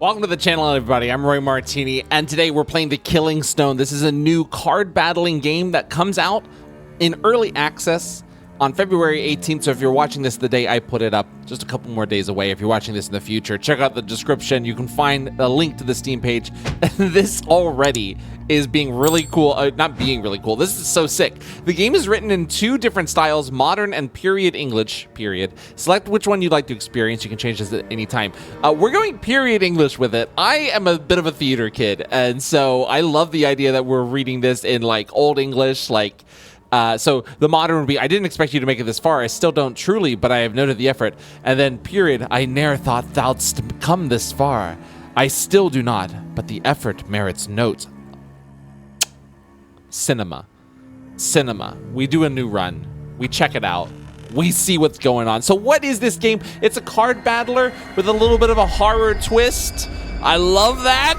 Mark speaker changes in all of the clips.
Speaker 1: Welcome to the channel, everybody. I'm Roy Martini, and today we're playing The Killing Stone. This is a new card battling game that comes out in early access on February 18th. So if you're watching this the day I put it up, just a couple more days away. If you're watching this in the future, check out the description. You can find a link to the Steam page. This already is being really cool. Not being really cool. This is so sick. The game is written in two different styles, modern and period English, period. Select which one you'd like to experience. You can change this at any time. We're going period English with it. I am a bit of a theater kid, and so I love the idea that we're reading this in like Old English, like so the modern would be, I didn't expect you to make it this far. I still don't truly, but I have noted the effort. And then period, I ne'er thought thou'dst come this far. I still do not, but the effort merits note. Cinema. We do a new run. We check it out. We see what's going on. So what is this game? It's a card battler with a little bit of a horror twist. I love that.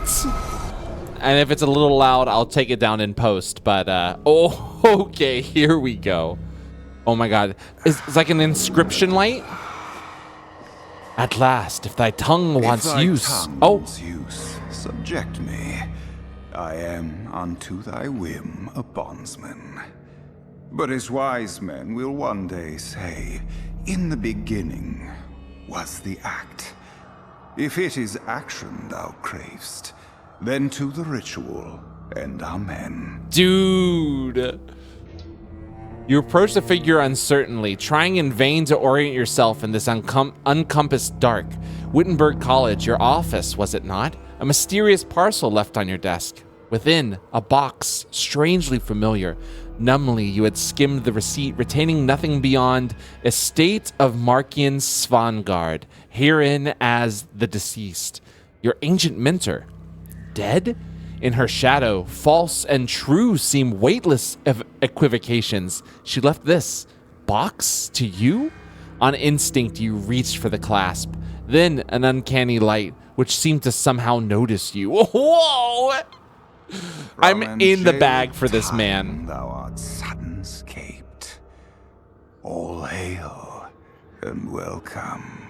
Speaker 1: And if it's a little loud, I'll take it down in post. But, oh, okay, here we go. Oh my God. It's like an inscription light. At last, if thy tongue wants use.
Speaker 2: Use, subject me. I am unto thy whim a bondsman. But as wise men will one day say, in the beginning was the act. If it is action thou cravest, then to the ritual, and amen.
Speaker 1: Dude. You approach the figure uncertainly, trying in vain to orient yourself in this uncompassed dark. Wittenberg College, your office, was it not? A mysterious parcel left on your desk. Within, a box, strangely familiar. Numbly, you had skimmed the receipt, retaining nothing beyond estate of Markian Svangard, herein as the deceased. Your ancient mentor. Dead? In her shadow, false and true seem weightless of equivocations. She left this box to you? On instinct, you reached for the clasp. Then an uncanny light, which seemed to somehow notice you. Whoa! I'm in the bag for this man.
Speaker 2: Thou art sudden-scaped. All hail and welcome.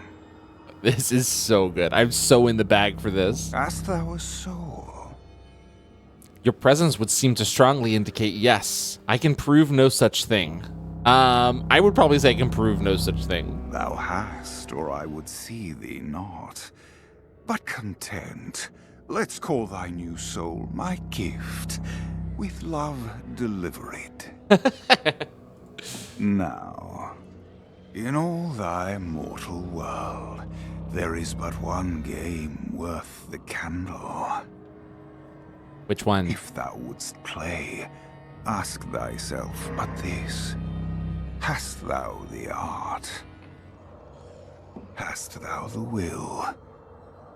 Speaker 1: This is so good. I'm so in the bag for this.
Speaker 2: Hast thou a soul?
Speaker 1: Your presence would seem to strongly indicate yes. I can prove no such thing. I would probably say I can prove no such thing.
Speaker 2: Thou hast, or I would see thee not. But content, let's call thy new soul my gift. With love deliver it. Now, in all thy mortal world, there is but one game worth the candle.
Speaker 1: Which one?
Speaker 2: If thou wouldst play, ask thyself but this. Hast thou the art? Hast thou the will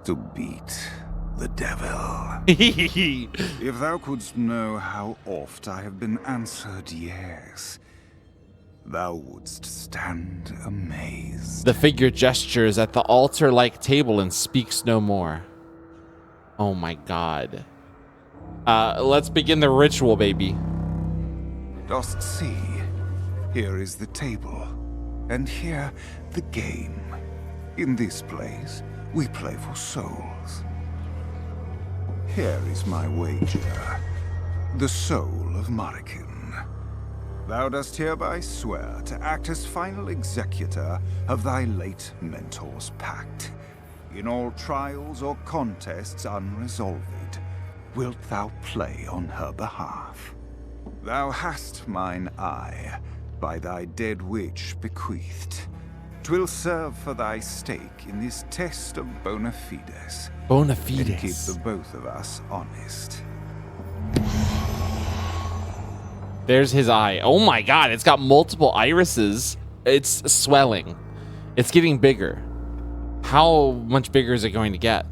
Speaker 2: to beat the devil? If thou couldst know how oft I have been answered yes, thou wouldst stand amazed.
Speaker 1: The figure gestures at the altar-like table and speaks no more. Oh my God. Let's begin the ritual, baby.
Speaker 2: Dost see? Here is the table, and here the game. In this place, we play for souls. Here is my wager. The soul of Marikin. Thou dost hereby swear to act as final executor of thy late mentor's pact. In all trials or contests unresolved, wilt thou play on her behalf? Thou hast mine eye, by thy dead witch bequeathed. 'Twill serve for thy stake in this test of bona fides.
Speaker 1: Bona
Speaker 2: And keep
Speaker 1: fides.
Speaker 2: the both of us honest.
Speaker 1: There's his eye. Oh my God, it's got multiple irises. It's swelling. It's getting bigger. How much bigger is it going to get?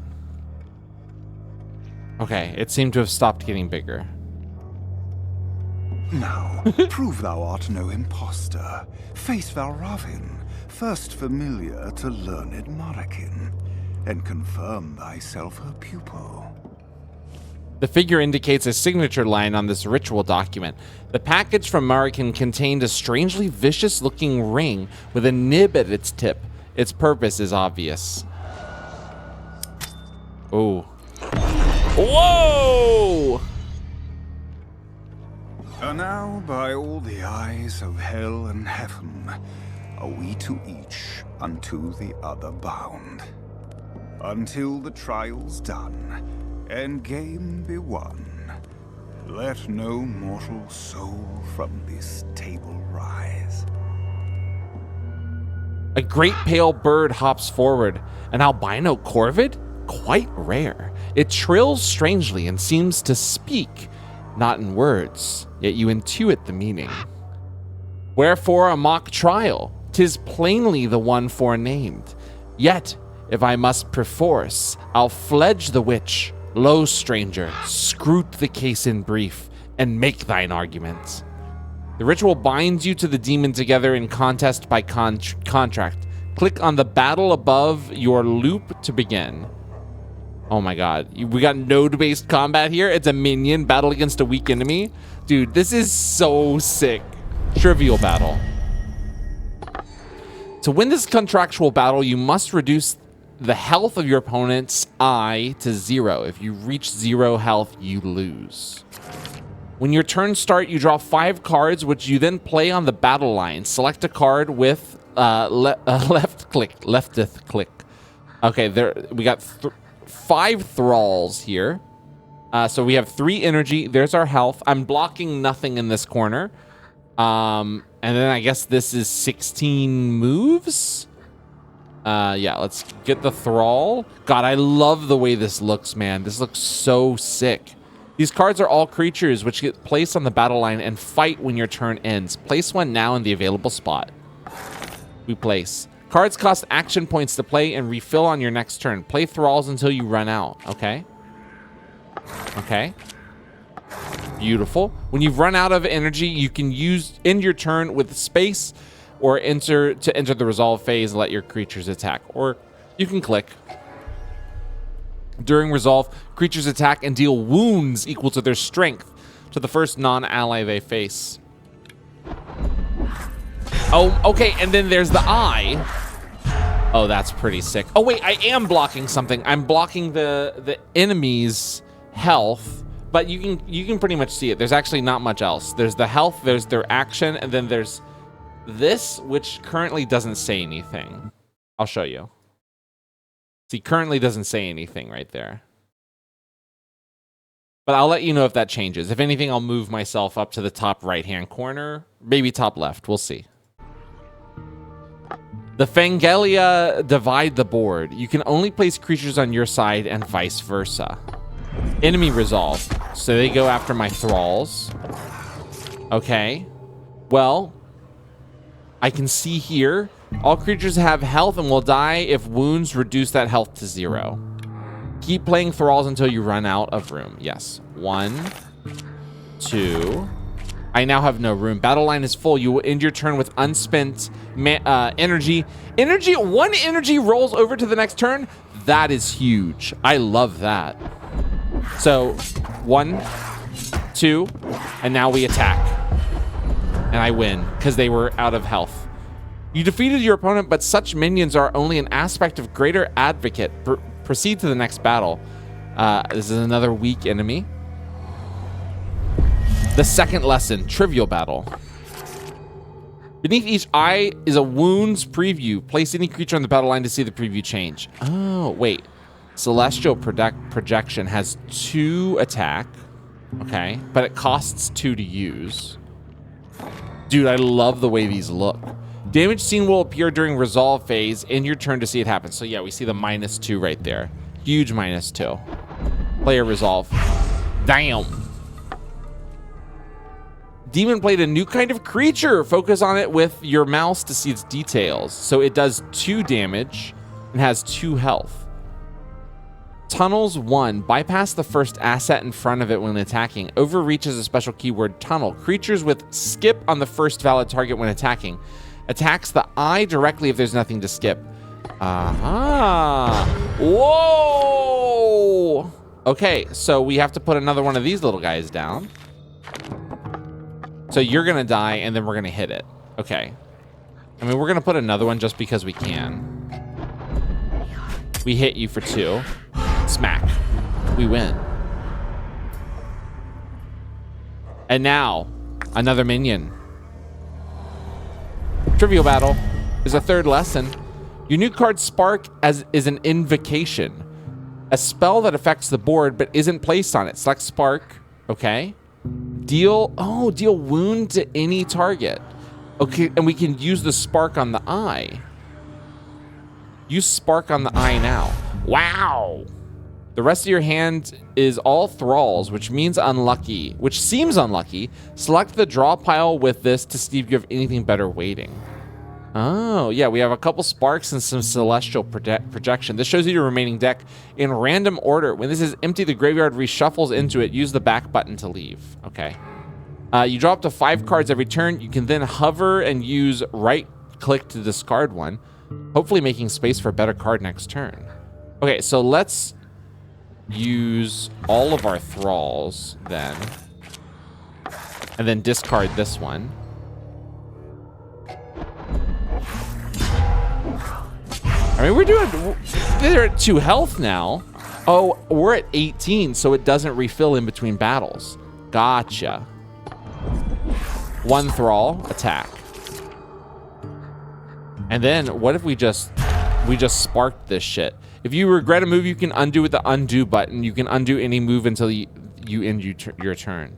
Speaker 1: Okay, it seemed to have stopped getting bigger.
Speaker 2: Now, prove thou art no impostor. Face Valravin, first familiar to learned Marikin, and confirm thyself her pupil.
Speaker 1: The figure indicates a signature line on this ritual document. The package from Marikin contained a strangely vicious-looking ring with a nib at its tip. Its purpose is obvious. Oh. Whoa!
Speaker 2: And now, by all the eyes of hell and heaven, are we to each unto the other bound, until the trial's done and game be won. Let no mortal soul from this table rise.
Speaker 1: A great pale bird hops forward, an albino corvid? Quite rare. It trills strangely and seems to speak, not in words, yet you intuit the meaning. Wherefore a mock trial? 'Tis plainly the one forenamed. Yet, if I must perforce, I'll fledge the witch. Lo, stranger, scrute the case in brief, and make thine argument. The ritual binds you to the demon together in contest by contract. Click on the battle above your loop to begin. Oh my god, we got node-based combat here. It's a minion battle against a weak enemy. Dude, this is so sick. Trivial battle. To win this contractual battle, you must reduce the health of your opponent's eye to 0. If you reach 0 health, you lose. When your turns start, you draw 5 cards, which you then play on the battle line. Select a card with left click. Okay, there we got 5 thralls here. So we have 3 energy. There's our health. I'm blocking nothing in this corner. And then I guess this is 16 moves. Yeah, let's get the thrall. God, I love the way this looks, man. This looks so sick. These cards are all creatures which get placed on the battle line and fight when your turn ends. Place one now in the available spot. We place. Cards cost action points to play and refill on your next turn. Play thralls until you run out. Okay. Okay. Beautiful. When you've run out of energy, you can end your turn with space or enter the resolve phase and let your creatures attack. Or you can click. During resolve, creatures attack and deal wounds equal to their strength to the first non-ally they face. Oh, okay, and then there's the eye. Oh, that's pretty sick. Oh wait, I am blocking something. I'm blocking the enemy's health, but you can pretty much see it. There's actually not much else. There's the health, there's their action, and then there's this, which currently doesn't say anything. I'll show you. See, currently doesn't say anything right there. But I'll let you know if that changes. If anything, I'll move myself up to the top right-hand corner. Maybe top left. We'll see. The Fangelia divide the board. You can only place creatures on your side and vice versa. Enemy resolve. So they go after my thralls. Okay. Well, I can see here, all creatures have health and will die if wounds reduce that health to 0. Keep playing thralls until you run out of room. Yes. 1, 2. I now have no room. Battle line is full. You will end your turn with unspent energy. One energy rolls over to the next turn. That is huge. I love that. So 1, 2, and now we attack. And I win because they were out of health. You defeated your opponent, but such minions are only an aspect of greater advocate. Proceed to the next battle. This is another weak enemy. The second lesson, trivial battle. Beneath each eye is a wounds preview. Place any creature on the battle line to see the preview change. Oh, wait. Celestial Projection has 2 attack. Okay, but it costs 2 to use. Dude, I love the way these look. Damage seen will appear during resolve phase in your turn to see it happen. So yeah, we see the -2 right there. Huge -2. Player resolve. Damn. Demon played a new kind of creature. Focus on it with your mouse to see its details. So it does 2 damage and has 2 health. Tunnels 1. Bypass the first asset in front of it when attacking. Overreach is a special keyword tunnel. Creatures with skip on the first valid target when attacking. Attacks the eye directly if there's nothing to skip. Aha! Whoa! Okay, so we have to put another one of these little guys down. So you're gonna die, and then we're gonna hit it. Okay. I mean, we're gonna put another one just because we can. We hit you for 2. Smack. We win. And now, another minion. Trivial battle is a third lesson. Your new card Spark is an invocation. A spell that affects the board but isn't placed on it. Select Spark. Okay. Deal wound to any target. Okay, and we can use the Spark on the eye. Use Spark on the eye now. Wow. The rest of your hand is all thralls, which seems unlucky. Select the draw pile with this to see if you have anything better waiting. Oh, yeah, we have a couple sparks and some celestial projection. This shows you your remaining deck in random order. When this is empty, the graveyard reshuffles into it. Use the back button to leave. Okay. You draw up to 5 cards every turn. You can then hover and use right click to discard one, hopefully making space for a better card next turn. Okay, so let's use all of our thralls then, and then discard this one. I mean, they're at 2 health now. Oh, we're at 18, so it doesn't refill in between battles. Gotcha. 1 thrall, attack. And then what if we just sparked this shit? If you regret a move, you can undo with the undo button. You can undo any move until you end your turn.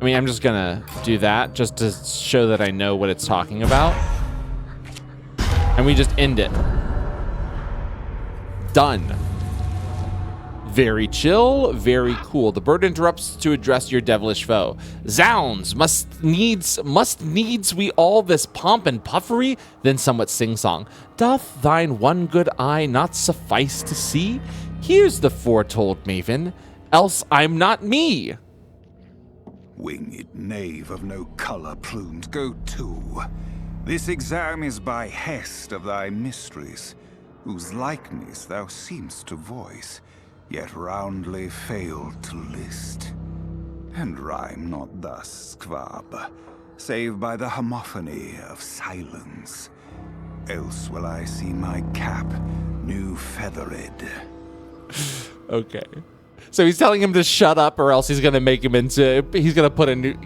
Speaker 1: I mean, I'm just gonna do that just to show that I know what it's talking about. And we just end it. Done. Very chill, very cool. The bird interrupts to address your devilish foe. Zounds, must needs we all this pomp and puffery? Then somewhat sing-song. Doth thine one good eye not suffice to see? Here's the foretold maven, else I'm not me.
Speaker 2: Winged knave of no colour plumed, go to. This exam is by hest of thy mysteries, whose likeness thou seemst to voice, yet roundly failed to list. And rhyme not thus, Skvab, save by the homophony of silence. Else will I see my cap new feathered.
Speaker 1: Okay. So he's telling him to shut up, or else he's gonna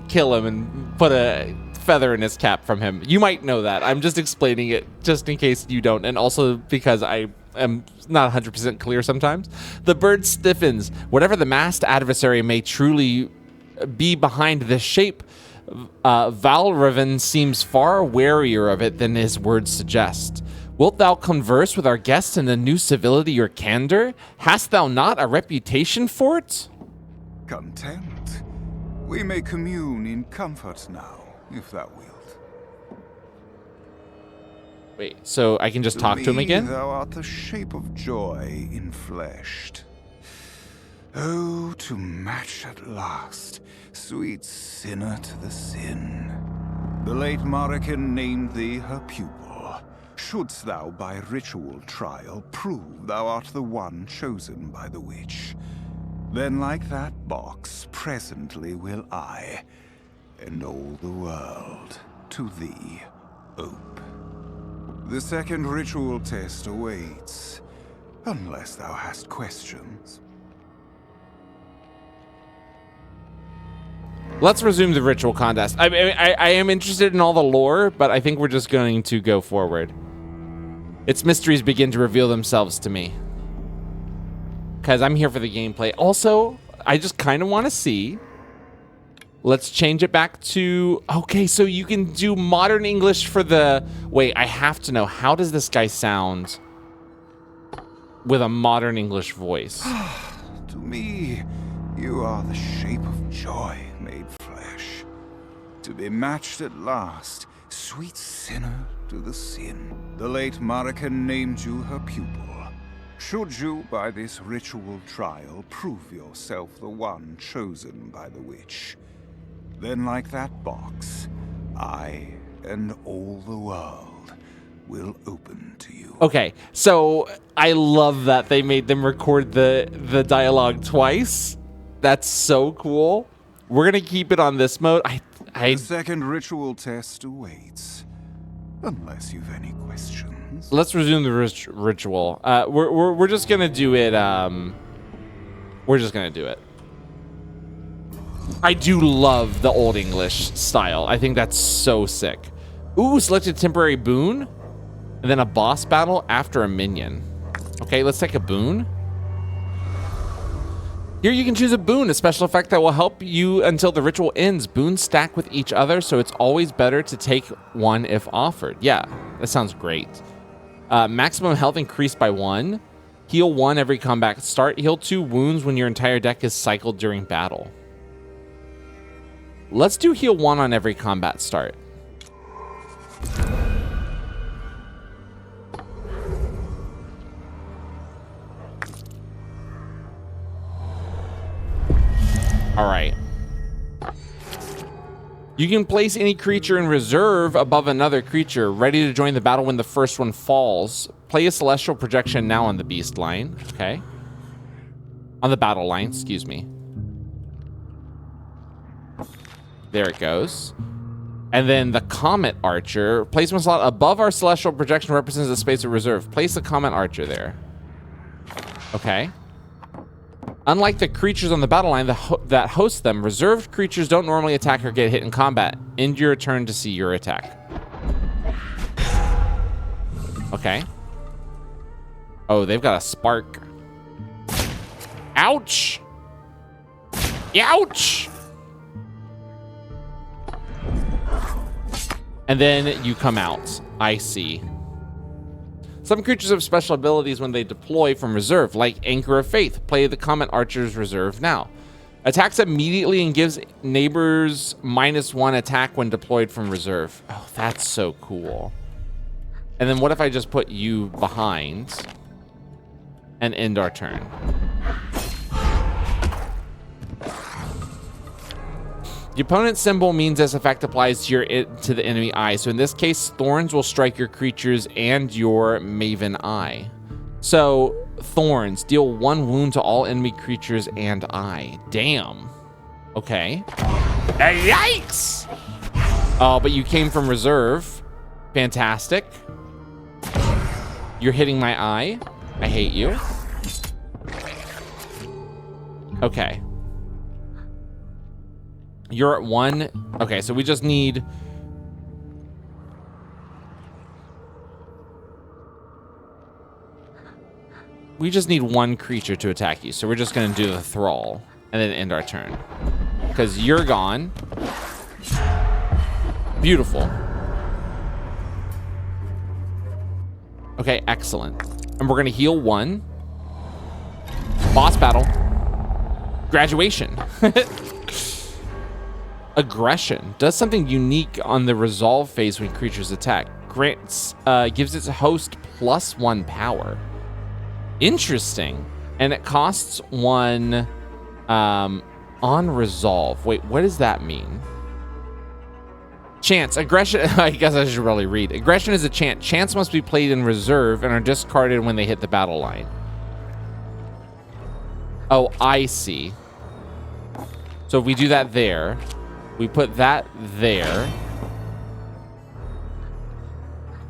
Speaker 1: kill him and put a feather in his cap from him. You might know that. I'm just explaining it just in case you don't, and also because I am not 100% clear sometimes. The bird stiffens. Whatever the masked adversary may truly be behind this shape, Valraven seems far warier of it than his words suggest. Wilt thou converse with our guest in a new civility or candor? Hast thou not a reputation for it?
Speaker 2: Content. We may commune in comfort now, if thou wilt.
Speaker 1: Wait, so I can just talk to him again?
Speaker 2: Thou art the shape of joy infleshed. Oh, to match at last, sweet sinner to the sin. The late Marican named thee her pupil. Shouldst thou by ritual trial prove thou art the one chosen by the witch, then like that box presently will I, and all the world, to thee ope. The second ritual test awaits, unless thou hast questions.
Speaker 1: Let's resume the ritual contest. I am interested in all the lore, but I think we're just going to go forward. Its mysteries begin to reveal themselves to me, because I'm here for the gameplay. Also, I just kind of want to see. Let's change it back to... Okay, so you can do modern English for the... Wait, I have to know. How does this guy sound with a modern English voice?
Speaker 2: To me, you are the shape of joy made flesh. To be matched at last, sweet sinner to the sin. The late Marican named you her pupil. Should you, by this ritual trial, prove yourself the one chosen by the witch, then like that box, I and all the world will open to you.
Speaker 1: Okay, so I love that they made them record the dialogue twice. That's so cool. We're gonna keep it on this mode.
Speaker 2: The second ritual test awaits, unless you've any questions.
Speaker 1: Let's resume the ritual. We're just gonna do it We're just gonna do it. I do love the Old English style. I think that's so sick. Ooh, select a temporary boon, and then a boss battle after a minion. Okay, let's take a boon. Here you can choose a boon, a special effect that will help you until the ritual ends. Boons stack with each other, so it's always better to take one if offered. Yeah, that sounds great. Maximum health increased by 1. Heal 1 every combat start. Heal 2 wounds when your entire deck is cycled during battle. Let's do heal 1 on every combat start. All right. You can place any creature in reserve above another creature, ready to join the battle when the first one falls. Play a celestial projection now on the beast line. Okay. On the battle line, excuse me. There it goes. And then the Comet Archer. Placement slot above our celestial projection represents a space of reserve. Place the Comet Archer there. Okay. Unlike the creatures on the battle line that host them, reserved creatures don't normally attack or get hit in combat. End your turn to see your attack. Okay. Oh, they've got a spark. Ouch! Ouch! And then you come out. I see. Some creatures have special abilities when they deploy from reserve, like Anchor of Faith. Play the Comet Archer's reserve now. Attacks immediately and gives neighbors -1 attack when deployed from reserve. Oh, that's so cool. And then what if I just put you behind and end our turn? The opponent's symbol means this effect applies to the enemy eye. So in this case, thorns will strike your creatures and your Maven Eye. So thorns deal 1 wound to all enemy creatures and eye. Damn. Okay. Yikes! Oh, but you came from reserve. Fantastic. You're hitting my eye. I hate you. Okay. You're at 1. Okay, so we just need... We just need 1 creature to attack you. So we're just going to do the Thrall and then end our turn. Because you're gone. Beautiful. Okay, excellent. And we're going to heal 1. Boss battle. Graduation. Aggression does something unique on the resolve phase when creatures attack. Grants gives its host +1 power. Interesting. And it costs 1 on resolve. Wait, what does that mean? Chance. Aggression. I guess I should really read. Aggression is a chant. Chants must be played in reserve and are discarded when they hit the battle line. Oh, I see. So if we do that there, we put that there,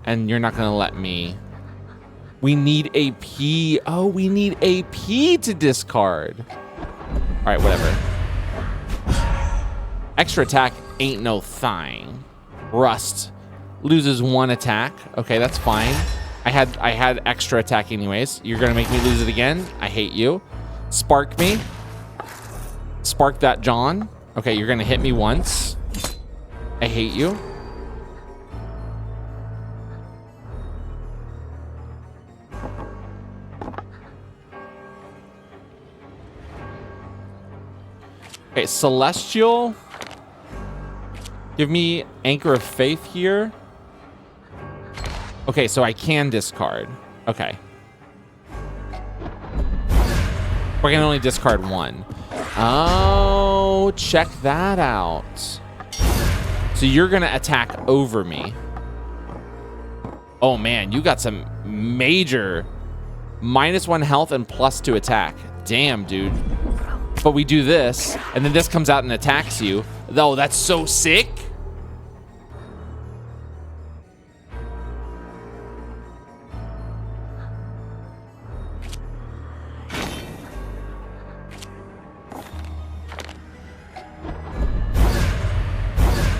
Speaker 1: and you're not going to let me. We need AP. Oh, we need AP to discard. All right, whatever. Extra attack ain't no thing. Rust loses 1 attack. Okay, that's fine. I had extra attack anyways. You're going to make me lose it again? I hate you. Spark me. Spark that John. Okay, you're gonna hit me once. I hate you. Okay, Celestial. Give me Anchor of Faith here. Okay, so I can discard. Okay. We're gonna only discard 1. Oh, check that out. So you're gonna attack over me. Oh man, you got some major -1 health and +2 attack. Damn, dude. But we do this, and then this comes out and attacks you. Oh, that's so sick.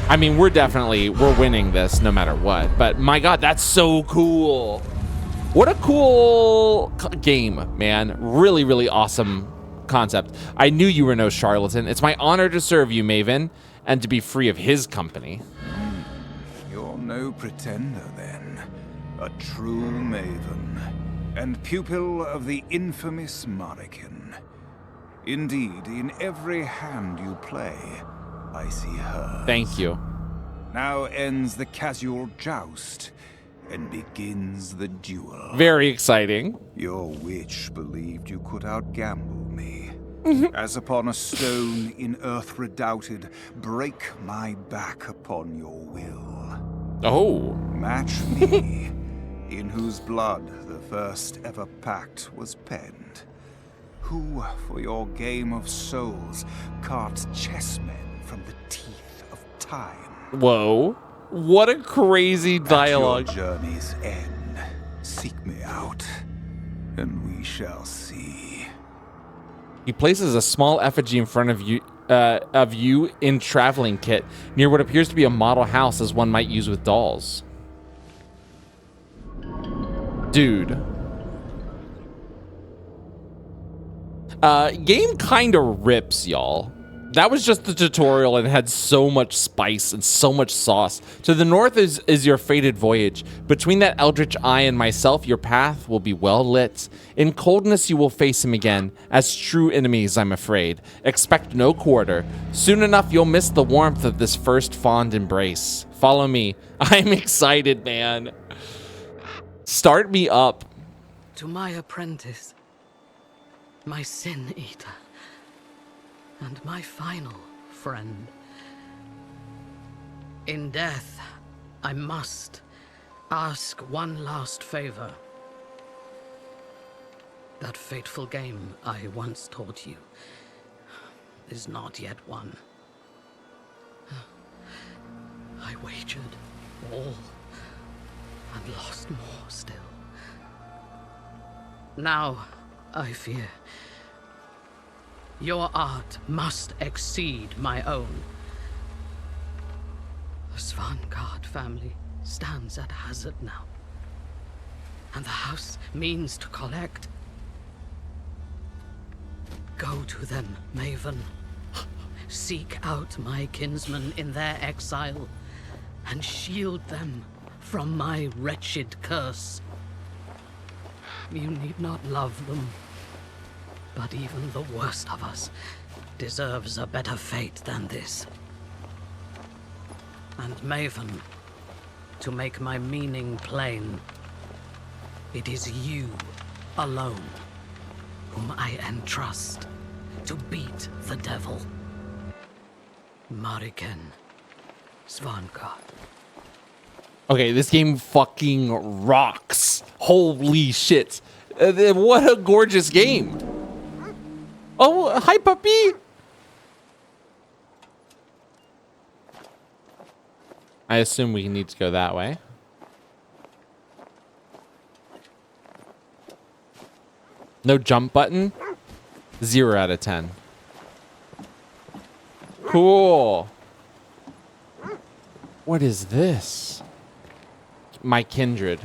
Speaker 1: I mean, we're winning this no matter what. But my God, that's so cool. What a cool game, man. Really, really awesome concept. I knew you were no charlatan. It's my honor to serve you, Maven, and to be free of his company.
Speaker 2: You're no pretender, then. A true Maven. And pupil of the infamous Marican. Indeed, in every hand you play, I see her.
Speaker 1: Thank you.
Speaker 2: Now ends the casual joust, and begins the duel.
Speaker 1: Very exciting.
Speaker 2: Your witch believed you could outgamble me. As upon a stone in earth redoubted, break my back upon your will.
Speaker 1: Oh.
Speaker 2: Match me, in whose blood the first ever pact was penned. Who, for your game of souls, carved chessmen from the teeth of time.
Speaker 1: Whoa. What a crazy dialogue.
Speaker 2: At your journey's end, seek me out, and we shall see.
Speaker 1: He places a small effigy in front of you in traveling kit near what appears to be a model house as one might use with dolls. Dude. Game kinda rips, y'all. That was just the tutorial and had so much spice and so much sauce. To the north is your fated voyage. Between that eldritch eye and myself, your path will be well lit. In coldness you will face him again, as true enemies, I'm afraid. Expect no quarter. Soon enough you'll miss the warmth of this first fond embrace. Follow me. I'm excited, man. Start me up.
Speaker 3: To my apprentice, my sin eater, and my final friend. In death, I must ask one last favor. That fateful game I once taught you is not yet won. I wagered all and lost more still. Now, I fear your art must exceed my own. The Svanguard family stands at hazard now, and the house means to collect. Go to them, Maven. Seek out my kinsmen in their exile, and shield them from my wretched curse. You need not love them, but even the worst of us deserves a better fate than this. And Maven, to make my meaning plain, it is you alone whom I entrust to beat the devil. Mariken Svanguard.
Speaker 1: Okay, this game fucking rocks. Holy shit. What a gorgeous game. Oh, hi, puppy. I assume we need to go that way. No jump button? 0 out of 10. Cool. What is this? My kindred.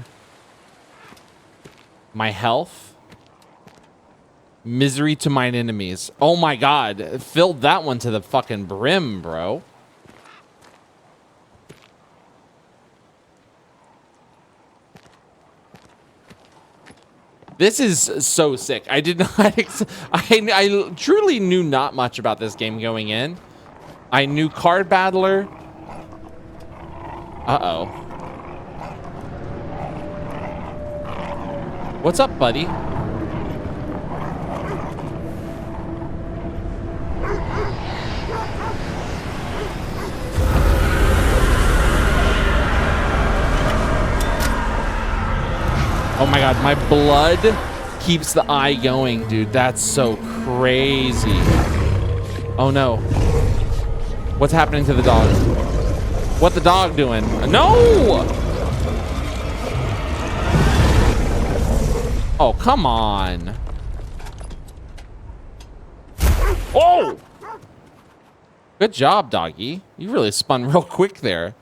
Speaker 1: My health. Misery to mine enemies. Oh my god. Filled that one to the fucking brim, bro. This is so sick. I did not I truly knew not much about this game going in. I knew Card Battler. Uh-oh. What's up, buddy? Oh my god, my blood keeps the eye going, dude. That's so crazy. Oh no. What's happening to the dog? What the dog doing? No! Oh, come on. Oh! Good job, doggy. You really spun real quick there.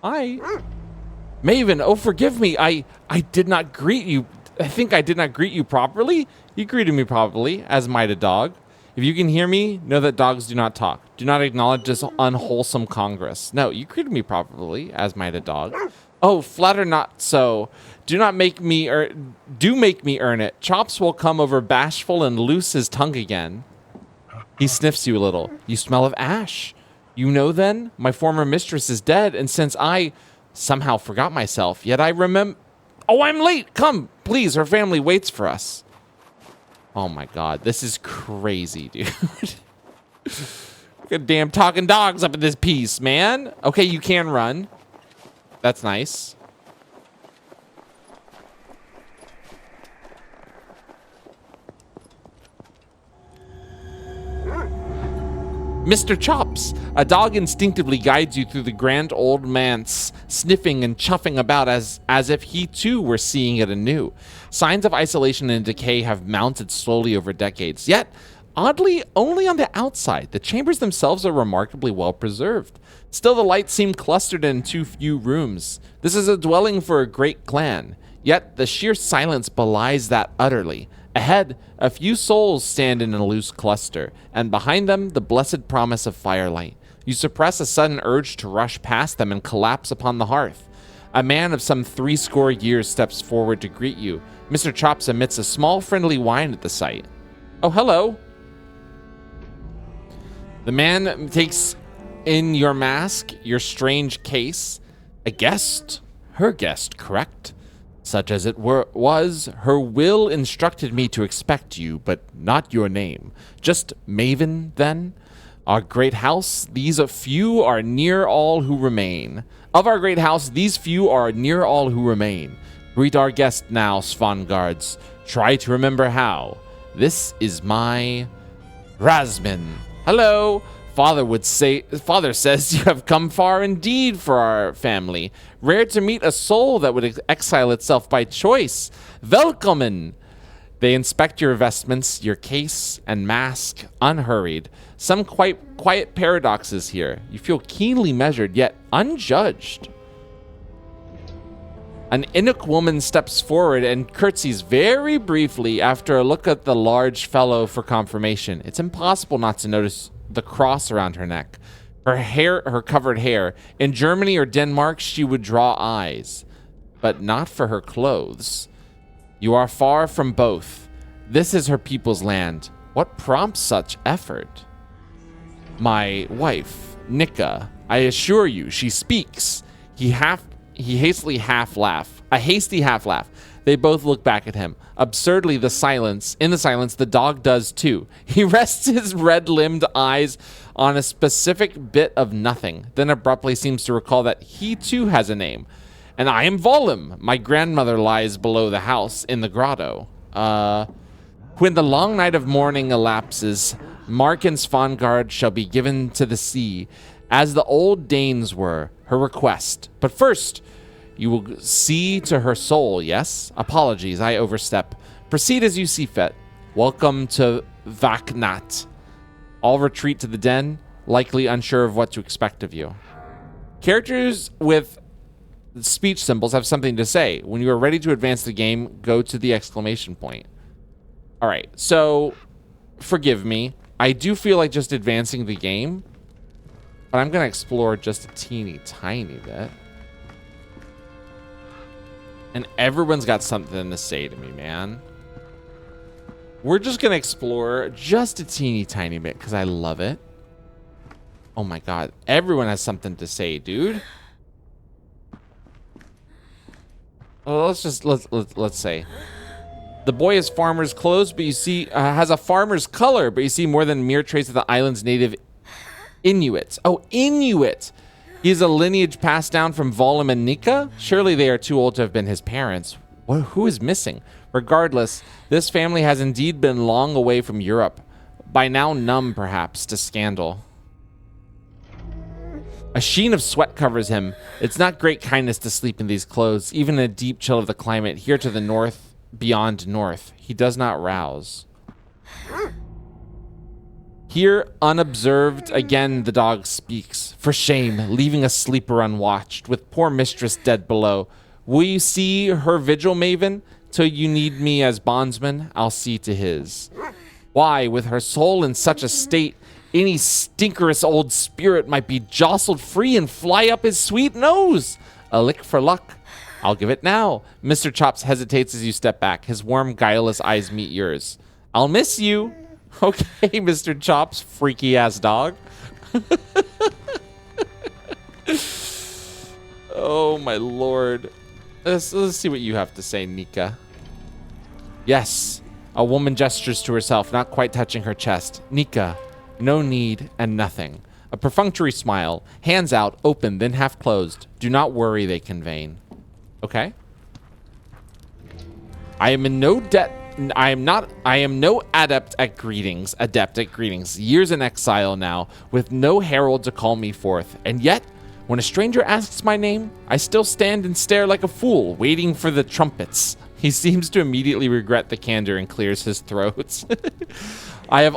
Speaker 1: Hi. Maven, oh, forgive me. I did not greet you. I think I did not greet you properly. You greeted me properly, as might a dog. If you can hear me, know that dogs do not talk. Do not acknowledge this unwholesome congress. No, you greeted me properly, as might a dog. Oh, flatter not so. Do not make me do make me earn it. Chops will come over bashful and loose his tongue again. He sniffs you a little. You smell of ash. You know then, my former mistress is dead, and since I somehow forgot myself, yet I remember... Oh, I'm late! Come, please, her family waits for us. Oh my god, this is crazy, dude. Good damn talking dogs up in this piece, man. Okay, you can run. That's nice. Mr. Chops, a dog instinctively guides you through the grand old manse, sniffing and chuffing about as if he too were seeing it anew. Signs of isolation and decay have mounted slowly over decades, yet, oddly, only on the outside. The chambers themselves are remarkably well preserved. Still, the lights seem clustered in too few rooms. This is a dwelling for a great clan, yet the sheer silence belies that utterly. Ahead, a few souls stand in a loose cluster, and behind them, the blessed promise of firelight. You suppress a sudden urge to rush past them and collapse upon the hearth. A man of some 70 years steps forward to greet you. Mr. Chops emits a small friendly whine at the sight. Oh, hello. The man takes in your mask, your strange case. A guest? Her guest, correct? Such as it was, her will instructed me to expect you, but not your name. Just Maven, then? Our great house, these a few are near all who remain. Of our great house, these few are near all who remain. Greet our guest now, Svanguards. Try to remember how. This is my... Rasmin. Hello. Father says you have come far indeed for our family. Rare to meet a soul that would exile itself by choice. Welcomen. They inspect your vestments, your case, and mask, unhurried. Some quite quiet paradoxes here. You feel keenly measured, yet unjudged. An Inuk woman steps forward and curtsies very briefly after a look at the large fellow for confirmation. It's impossible not to notice the cross around her neck. Her covered hair. In Germany or Denmark, she would draw eyes, but not for her clothes. You are far from both. This is her people's land. What prompts such effort? My wife, Nika. I assure you, she speaks. He hastily half laugh. A hasty half laugh. They both look back at him. Absurdly, in the silence, the dog does too. He rests his red-limbed eyes on a specific bit of nothing, then abruptly seems to recall that he too has a name. And I am Volum. My grandmother lies below the house in the grotto. When the long night of mourning elapses, Mark and Svangard shall be given to the sea, as the old Danes were, her request. But first, you will see to her soul, yes? Apologies, I overstep. Proceed as you see fit. Welcome to Vaknat. All retreat to the den, likely unsure of what to expect of you. Characters with speech symbols have something to say. When you are ready to advance the game, go to the exclamation point. All right, so forgive me. I do feel like just advancing the game, but I'm going to explore just a teeny tiny bit. And everyone's got something to say to me, man. We're just going to explore just a teeny tiny bit because I love it. Oh my god. Everyone has something to say, dude. Well, let's say. The boy has farmer's clothes, but you see, has a farmer's color, but you see more than mere trace of the island's native Inuit. Oh, Inuit. He's a lineage passed down from Volum and Nika. Surely they are too old to have been his parents. Who is missing? Regardless, this family has indeed been long away from Europe. By now numb, perhaps, to scandal. A sheen of sweat covers him. It's not great kindness to sleep in these clothes, even in a deep chill of the climate. Here to the north, beyond north, he does not rouse. Here, unobserved, again the dog speaks. For shame, leaving a sleeper unwatched, with poor mistress dead below. Will you see her vigil, Maven? Till you need me as bondsman, I'll see to his. Why, with her soul in such a state, any stinkerous old spirit might be jostled free and fly up his sweet nose. A lick for luck. I'll give it now. Mr. Chops hesitates as you step back. His warm, guileless eyes meet yours. I'll miss you. Okay, Mr. Chops, freaky-ass dog. Oh, my lord. Let's see what you have to say, Nika. Yes. A woman gestures to herself, not quite touching her chest. Nika, no need and nothing. A perfunctory smile. Hands out, open, then half closed. Do not worry, they convene. Okay. I am in no debt. I am no adept at greetings. Years in exile now, with no herald to call me forth. And yet, when a stranger asks my name, I still stand and stare like a fool, waiting for the trumpets. He seems to immediately regret the candor and clears his throat. I've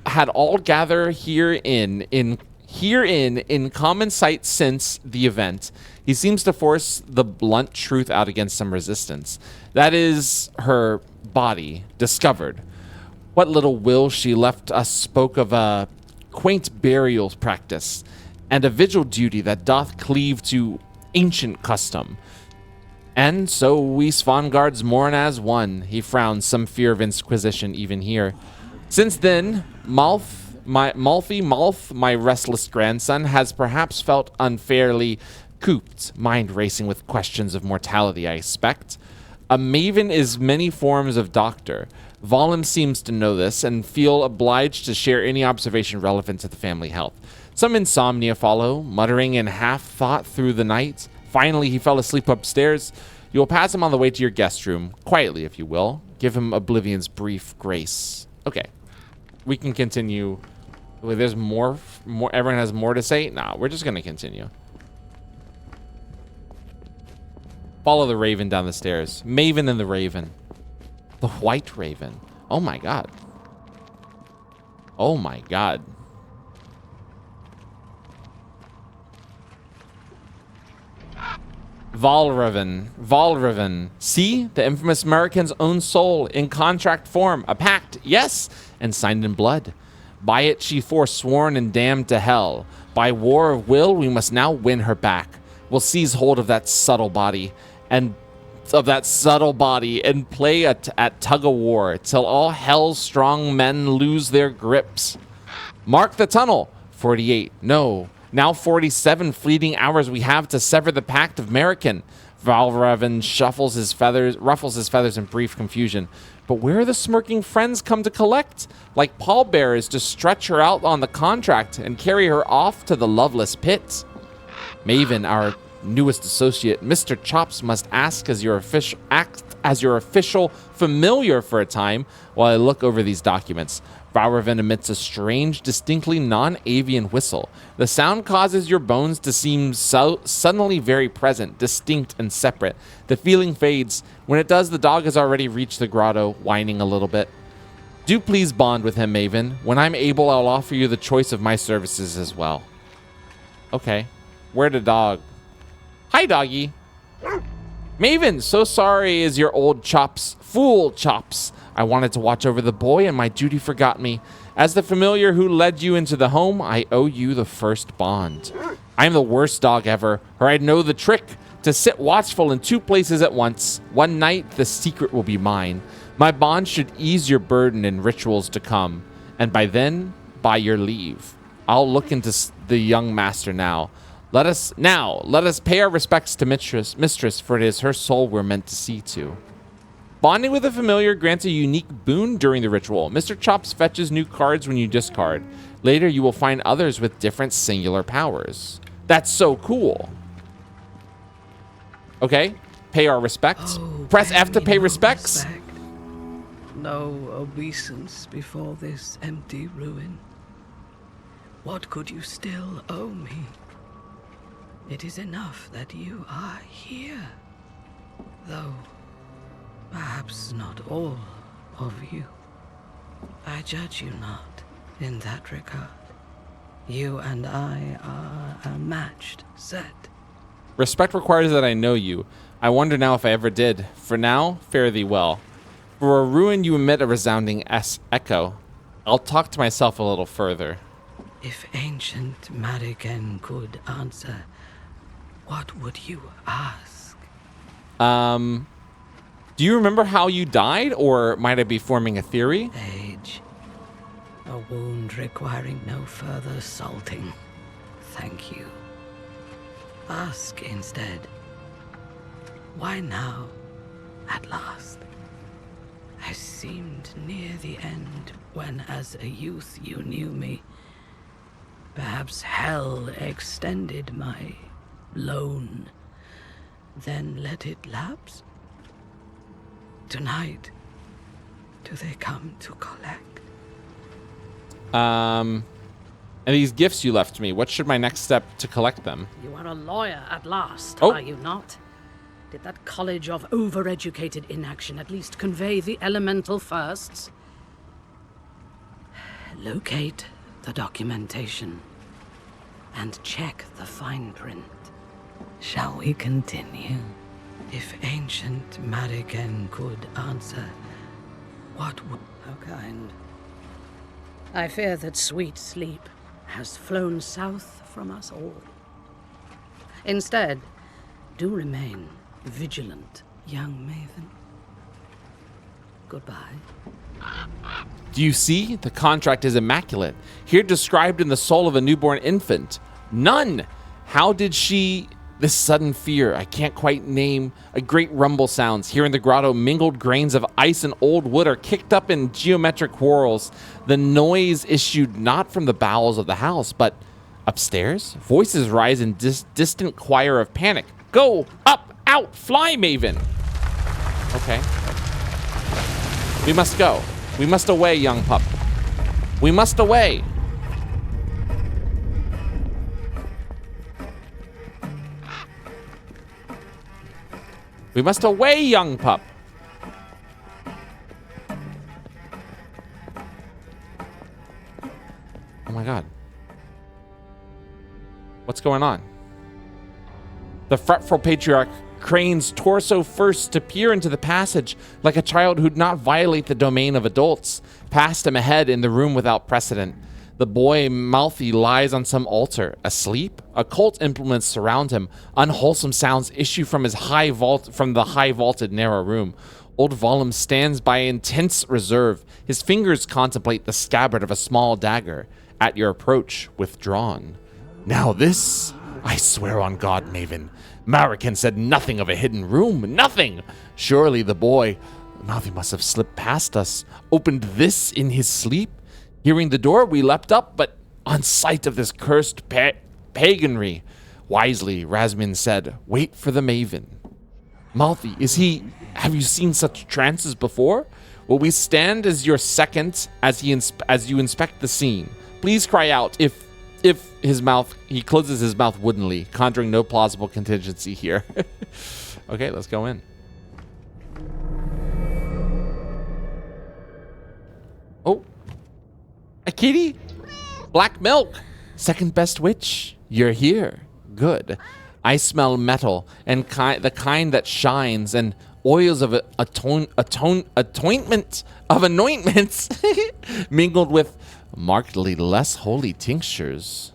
Speaker 1: had all gather herein in common sight since the event. He seems to force the blunt truth out against some resistance. That is her body discovered. What little will she left us spoke of a quaint burial practice and a vigil duty that doth cleave to ancient custom. And so we Svanguards mourn as one. He frowns, some fear of inquisition even here. Since then, Malf, my restless grandson, has perhaps felt unfairly cooped, mind racing with questions of mortality, I expect. A maven is many forms of doctor. Volum seems to know this and feel obliged to share any observation relevant to the family health. Some insomnia follow, muttering in half thought through the night. Finally, he fell asleep upstairs. You will pass him on the way to your guest room, quietly if you will. Give him Oblivion's brief grace. Okay, we can continue. Wait, there's more. Everyone has more to say? Nah, we're just gonna continue. Follow the raven down the stairs. Maven and the raven. The white raven. Oh my god. Oh my god. Valraven. See? The infamous American's own soul in contract form. A pact, yes, and signed in blood. By it she forsworn and damned to hell. By war of will, we must now win her back. We'll seize hold of that subtle body and play at tug of war till all hell's strong men lose their grips. Mark the tunnel. 48. No. Now 47 fleeting hours we have to sever the pact of American. Valraven ruffles his feathers in brief confusion. But where are the smirking friends come to collect? Like pallbearers to stretch her out on the contract and carry her off to the loveless pit. Maven, our newest associate, Mr. Chops must act as your official familiar for a time while I look over these documents. Valraven emits a strange, distinctly non-avian whistle. The sound causes your bones to seem so suddenly very present, distinct, and separate. The feeling fades. When it does, the dog has already reached the grotto, whining a little bit. Do please bond with him, Maven. When I'm able, I'll offer you the choice of my services as well. Okay. Where the dog? Hi, doggy. Maven, so sorry is your old Chops. Fool, Chops. I wanted to watch over the boy, and my duty forgot me. As the familiar who led you into the home, I owe you the first bond. I am the worst dog ever, or I know the trick to sit watchful in two places at once. One night, the secret will be mine. My bond should ease your burden in rituals to come, and by then, by your leave. I'll look into the young master now. Let us pay our respects to mistress, for it is her soul we're meant to see to. Bonding with a familiar grants a unique boon during the ritual. Mr. Chops fetches new cards when you discard. Later, you will find others with different singular powers. That's so cool. Okay, pay our respects. Press F to pay respects.
Speaker 3: No obeisance before this empty ruin. What could you still owe me? It is enough that you are here, though perhaps not all of you. I judge you not. In that regard, you and I are a matched set.
Speaker 1: Respect requires that I know you. I wonder now if I ever did. For now, fare thee well. For a ruin you emit a resounding echo. I'll talk to myself a little further.
Speaker 3: If ancient Madigan could answer, what would you ask?
Speaker 1: Do you remember how you died, or might I be forming a theory?
Speaker 3: Age. A wound requiring no further salting. Thank you. Ask instead. Why now, at last? I seemed near the end when as a youth you knew me. Perhaps hell extended my loan, then let it lapse? Tonight, do they come to collect?
Speaker 1: And these gifts you left me, what should my next step to collect them?
Speaker 3: You are a lawyer at last,
Speaker 1: Oh.
Speaker 3: are you not? Did that college of overeducated inaction at least convey the elemental firsts? Locate the documentation and check the fine print. Shall we continue? If ancient Madigan could answer, what would... How kind. I fear that sweet sleep has flown south from us all. Instead, do remain vigilant, young maiden. Goodbye.
Speaker 1: Do you see? The contract is immaculate. Here described in the soul of a newborn infant. None! How did she... This sudden fear, I can't quite name. A great rumble sounds. Here in the grotto, mingled grains of ice and old wood are kicked up in geometric whorls. The noise issued not from the bowels of the house, but upstairs. Voices rise in distant choir of panic. Go! Up! Out! Fly, Maven! Okay. We must go. We must away, young pup. We must away. We must away, young pup. Oh my god. What's going on? The fretful patriarch cranes torso first to peer into the passage like a child who'd not violate the domain of adults. Past him ahead in the room without precedent. The boy Malthy lies on some altar, asleep. Occult implements surround him. Unwholesome sounds issue from his the high vaulted narrow room. Old Volum stands by intense reserve. His fingers contemplate the scabbard of a small dagger. At your approach, withdrawn. Now this, I swear on God, Maven, Marican said nothing of a hidden room. Nothing. Surely the boy, Malthy must have slipped past us, opened this in his sleep. Hearing the door, we leapt up, but on sight of this cursed paganry. Wisely, Rasmin said, wait for the Maven. Malthy, have you seen such trances before? Will we stand as your second as you inspect the scene? Please cry out if he closes his mouth woodenly, conjuring no plausible contingency here. Okay, let's go in. Oh. A kitty? Black milk. Second best witch. You're here. Good. I smell metal and the kind that shines and oils of anointments mingled with markedly less holy tinctures.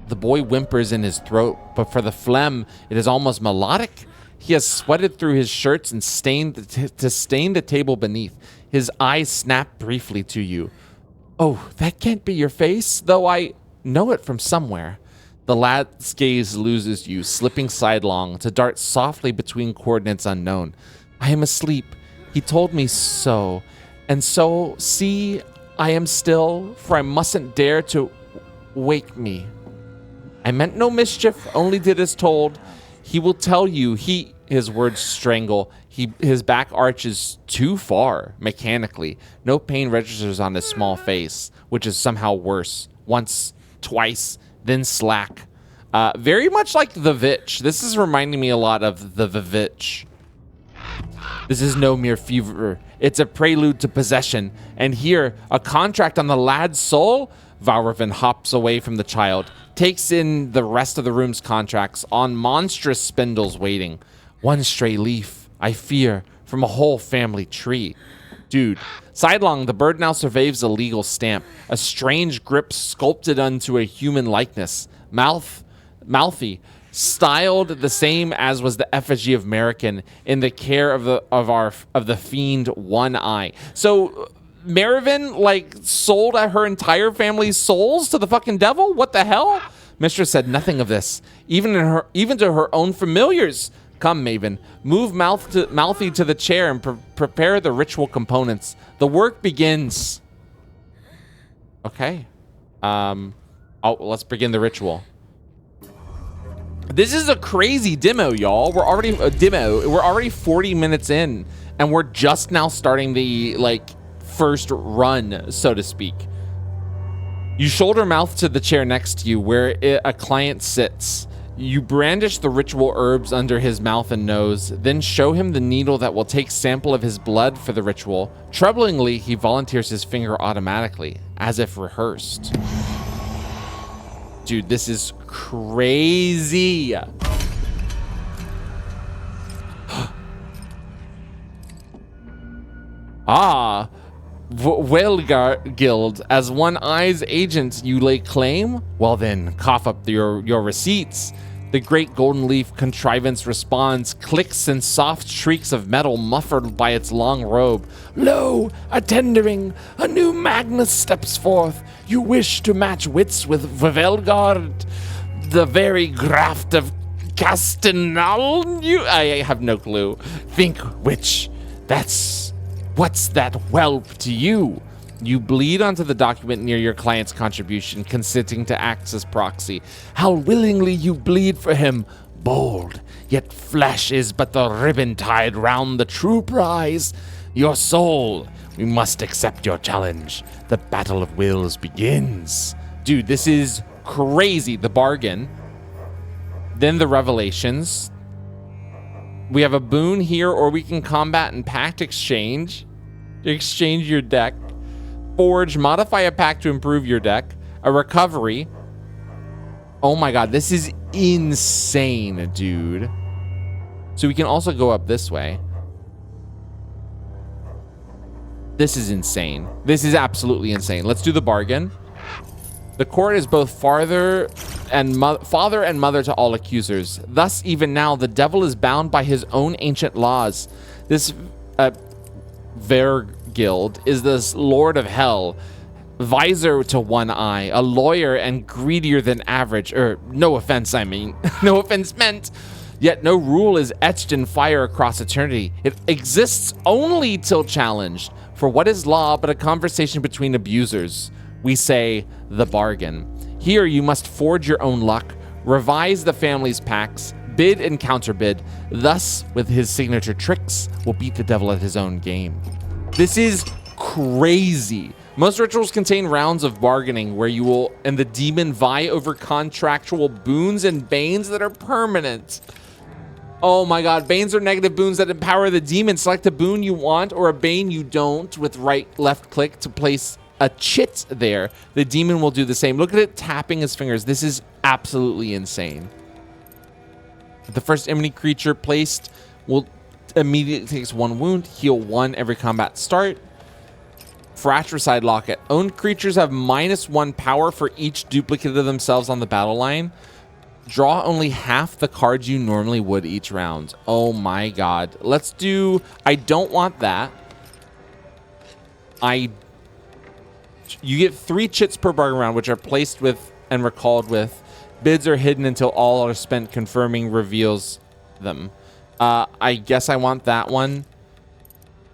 Speaker 1: The boy whimpers in his throat, but for the phlegm, it is almost melodic. He has sweated through his shirts and stained the table beneath. His eyes snap briefly to you. Oh, that can't be your face, though I know it from somewhere. The lad's gaze loses you, slipping sidelong to dart softly between coordinates unknown. I am asleep. He told me so. And so, see, I am still, for I mustn't dare to wake me. I meant no mischief, only did as told. He will tell you, his words strangle. His back arches too far, mechanically. No pain registers on his small face, which is somehow worse. Once, twice, then slack. Very much like the Vitch. This is reminding me a lot of the Vivitch. This is no mere fever. It's a prelude to possession. And here, a contract on the lad's soul? Valravin hops away from the child, takes in the rest of the room's contracts on monstrous spindles waiting. One stray leaf, I fear, from a whole family tree. Dude, sidelong, the bird now surveys a legal stamp, a strange grip sculpted unto a human likeness. Mouthy, styled the same as was the effigy of American in the care of the fiend One Eye. So Maravin like sold her entire family's souls to the fucking devil? What the hell? Mistress said nothing of this, even to her own familiars. Come, Maven, move Mouthy to the chair and prepare the ritual components. The work begins. Okay. Let's begin the ritual. This is a crazy demo, y'all. We're already 40 minutes in, and we're just now starting the first run, so to speak. You shoulder Mouth to the chair next to you where a client sits. You brandish the ritual herbs under his mouth and nose, then show him the needle that will take sample of his blood for the ritual. Troublingly, he volunteers his finger automatically, as if rehearsed. Dude, this is crazy. Whalegar Guild, as One Eye's agent you lay claim? Well then, cough up your receipts. The great golden leaf contrivance responds, clicks and soft shrieks of metal muffled by its long robe. Lo, attendering, a new Magnus steps forth. You wish to match wits with Velgard, the very graft of Castanal? I have no clue. Think which. What's that whelp to you? You bleed onto the document near your client's contribution, consenting to act as proxy. How willingly you bleed for him. Bold, yet flesh is but the ribbon tied round the true prize. Your soul. We must accept your challenge. The battle of wills begins. Dude, this is crazy. The bargain. Then the revelations. We have a boon here, or we can combat and pact exchange. Exchange your deck. Forge, modify a pack to improve your deck. A recovery. Oh my god, this is insane, dude. So we can also go up this way. This is insane. This is absolutely insane. Let's do the bargain. The court is both father and mother to all accusers. Thus, even now, the devil is bound by his own ancient laws. This Vergild is the lord of hell, visor to One Eye, a lawyer and greedier than average. No offense, I mean. No offense meant. Yet no rule is etched in fire across eternity. It exists only till challenged. For what is law but a conversation between abusers? We say the bargain. Here you must forge your own luck, revise the family's pacts, bid and counterbid. Thus, with his signature tricks, will beat the devil at his own game. This is crazy. Most rituals contain rounds of bargaining where you will and the demon vie over contractual boons and banes that are permanent. Oh my god, banes are negative boons that empower the demon. Select a boon you want or a bane you don't with left click to place a chit there. The demon will do the same. Look at it tapping his fingers. This is absolutely insane. The first enemy creature placed will immediately takes 1 wound, heal 1 every combat start. Fratricide Locket. Owned creatures have -1 power for each duplicate of themselves on the battle line. Draw only half the cards you normally would each round. Oh my god. Let's do... I don't want that. You get 3 chits per bargain round, which are placed with and recalled with. Bids are hidden until all are spent. Confirming reveals them. I guess I want that one.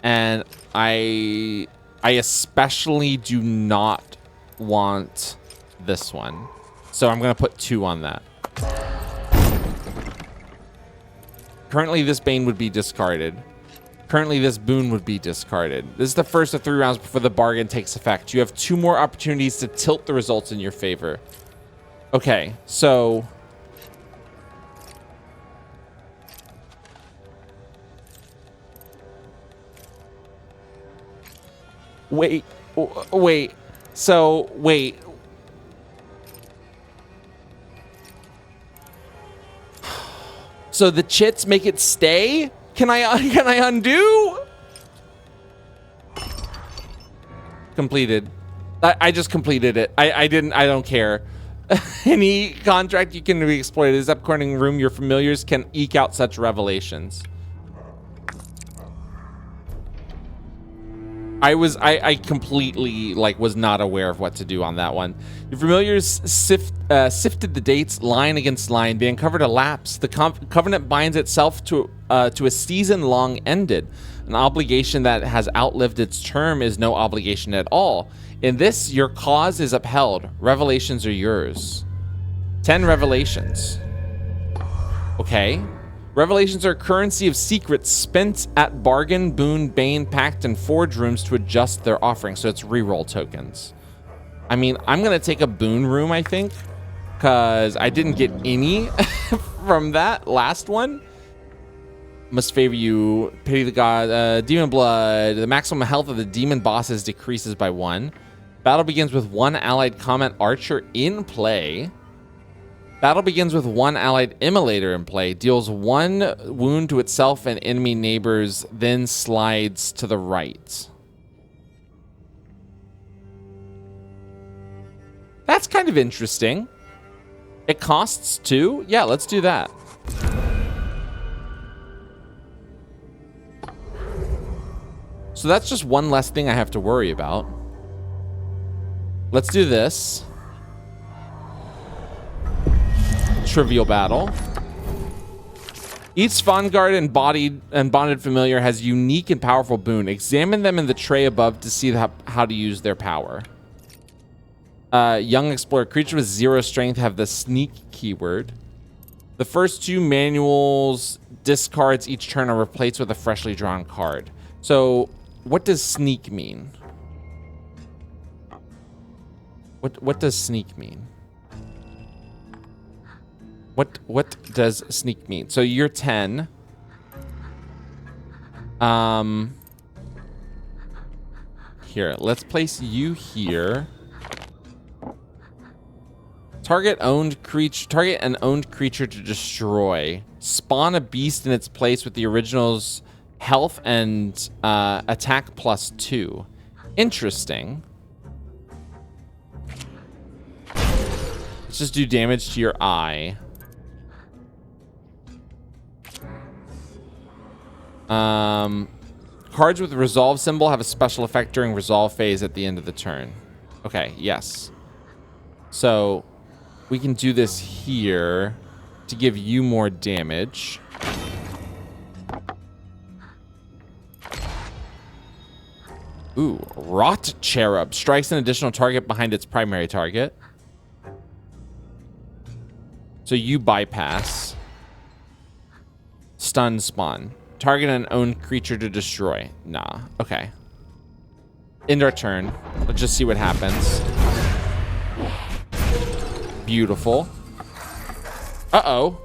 Speaker 1: And I especially do not want this one. So I'm going to put 2 on that. Currently, this bane would be discarded. Currently, this boon would be discarded. This is the first of 3 rounds before the bargain takes effect. You have 2 more opportunities to tilt the results in your favor. Okay, so... Wait. Wait. So, wait. So the chits make it stay? Can I undo? Completed. I just completed it. I don't care. Any contract you can be exploited. This upcoming room, your familiars can eke out such revelations. I completely was not aware of what to do on that one. Your familiars sifted the dates line against line. They uncovered a lapse. The covenant binds itself to a season long ended. An obligation that has outlived its term is no obligation at all. In this, your cause is upheld. Revelations are yours. 10 revelations. Okay. Revelations are currency of secrets spent at bargain, boon, bane, pact, and forge rooms to adjust their offering. So it's reroll tokens. I mean, I'm going to take a boon room, I think, because I didn't get any from that last one. Must favor you. Pity the god. Demon blood. The maximum health of the demon bosses decreases by 1. Battle begins with 1 allied combat archer in play. Battle begins with 1 allied immolator in play. Deals 1 wound to itself and enemy neighbors, then slides to the right. That's kind of interesting. It costs 2? Yeah, let's do that. So that's just 1 less thing I have to worry about. Let's do this. Trivial battle. Each spawn guard and bonded familiar has unique and powerful boon. Examine them in the tray above to see how to use their power. Young explorer. Creature with 0 strength have the sneak keyword. The first 2 manuals discards each turn are replaced with a freshly drawn card. So what does sneak mean? What does sneak mean? What does sneak mean? So you're 10. Here, let's place you here. Target an owned creature to destroy. Spawn a beast in its place with the original's health and attack +2. Interesting. Let's just do damage to your eye. Cards with resolve symbol have a special effect during resolve phase at the end of the turn. Okay, yes. So we can do this here to give you more damage. Ooh, Rot Cherub strikes an additional target behind its primary target. So you bypass. Stun spawn. Target an owned creature to destroy. Nah. Okay. End our turn. Let's just see what happens. Beautiful. Uh-oh.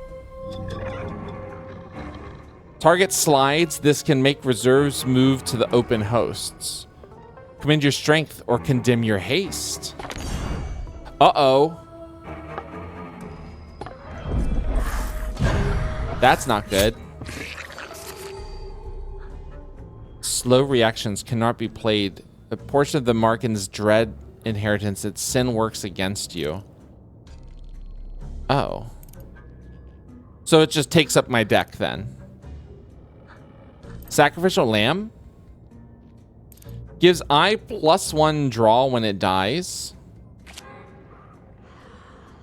Speaker 1: Target slides. This can make reserves move to the open hosts. Commend your strength or condemn your haste. Uh-oh. That's not good. Slow reactions cannot be played. A portion of the Markin's dread inheritance, its sin works against you. Oh. So it just takes up my deck then. Sacrificial Lamb gives eye +1 draw when it dies.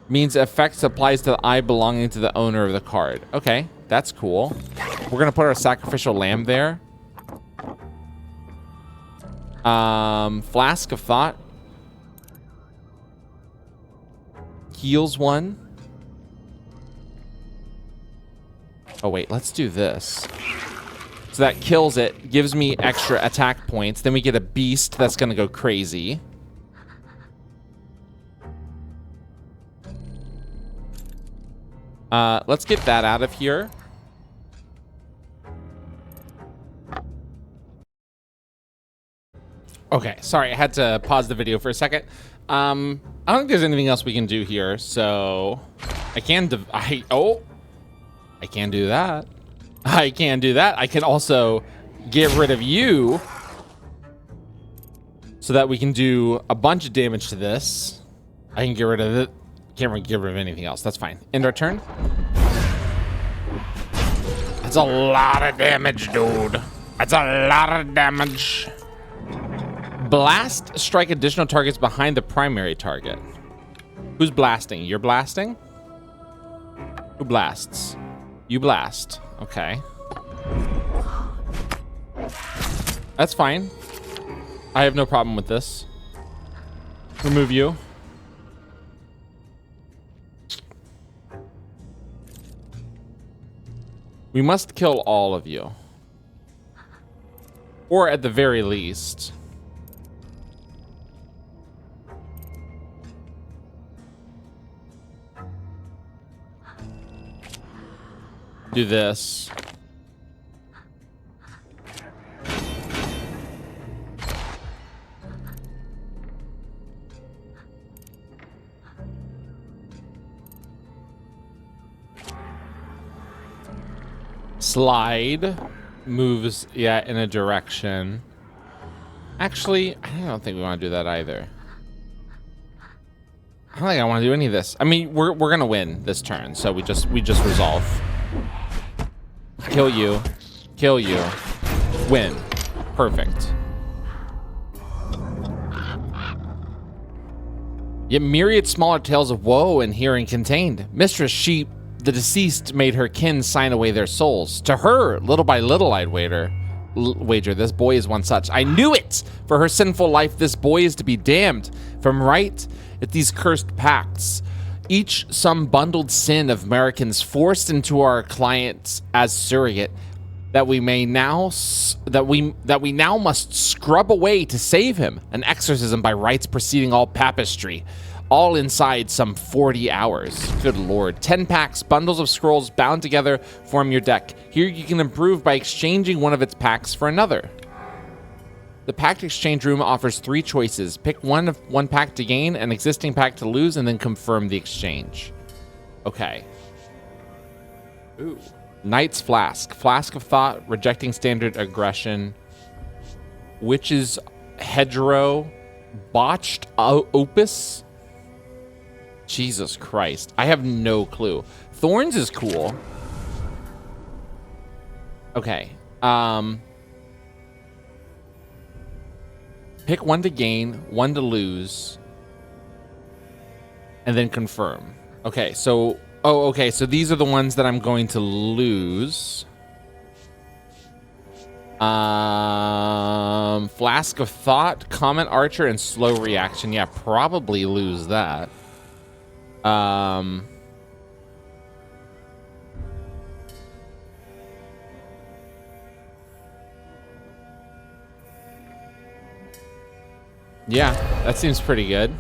Speaker 1: Means effect applies to the eye belonging to the owner of the card. Okay, that's cool. We're gonna put our Sacrificial Lamb there. Flask of Thought. Heals 1. Oh wait, let's do this. So that kills it, gives me extra attack points. Then we get a beast that's gonna go crazy. Let's get that out of here. Okay, sorry, I had to pause the video for a second. I don't think there's anything else we can do here, so I can do that. I can do that. I can also get rid of you so that we can do a bunch of damage to this. I can get rid of it. Can't really get rid of anything else. That's fine. End our turn. That's a lot of damage, dude. That's a lot of damage. Blast, strike additional targets behind the primary target. Who's blasting? You're blasting? Who blasts? You blast. Okay. That's fine. I have no problem with this. Remove you. We must kill all of you. Or at the very least. Do this. Slide moves, yeah, in a direction. Actually, I don't think we want to do that either. I don't think I want to do any of this. I mean, we're gonna win this turn, so we just resolve. Kill you, kill you, win. Perfect. Yet myriad smaller tales of woe and hearing contained. Mistress Sheep, the deceased made her kin sign away their souls. To her, little by little, I'd wager this boy is one such. I knew it! For her sinful life, this boy is to be damned. From right at these cursed pacts, each some bundled sin of Americans forced into our clients as surrogate, that we now must scrub away to save him. An exorcism by rites preceding all papistry. All inside some 40 hours. Good lord. 10 packs, bundles of scrolls bound together form your deck. Here you can improve by exchanging one of its packs for another. The packed exchange room offers 3 choices. Pick one pack to gain, an existing pack to lose, and then confirm the exchange. Okay. Ooh. Knight's Flask. Flask of Thought, rejecting standard aggression. Witch's Hedgerow. Botched Opus. Jesus Christ. I have no clue. Thorns is cool. Okay. Pick one to gain, one to lose, and then confirm. Okay, so... Oh, okay, so these are the ones that I'm going to lose. Flask of Thought, Comment Archer, and Slow Reaction. Yeah, probably lose that. Yeah, that seems pretty good.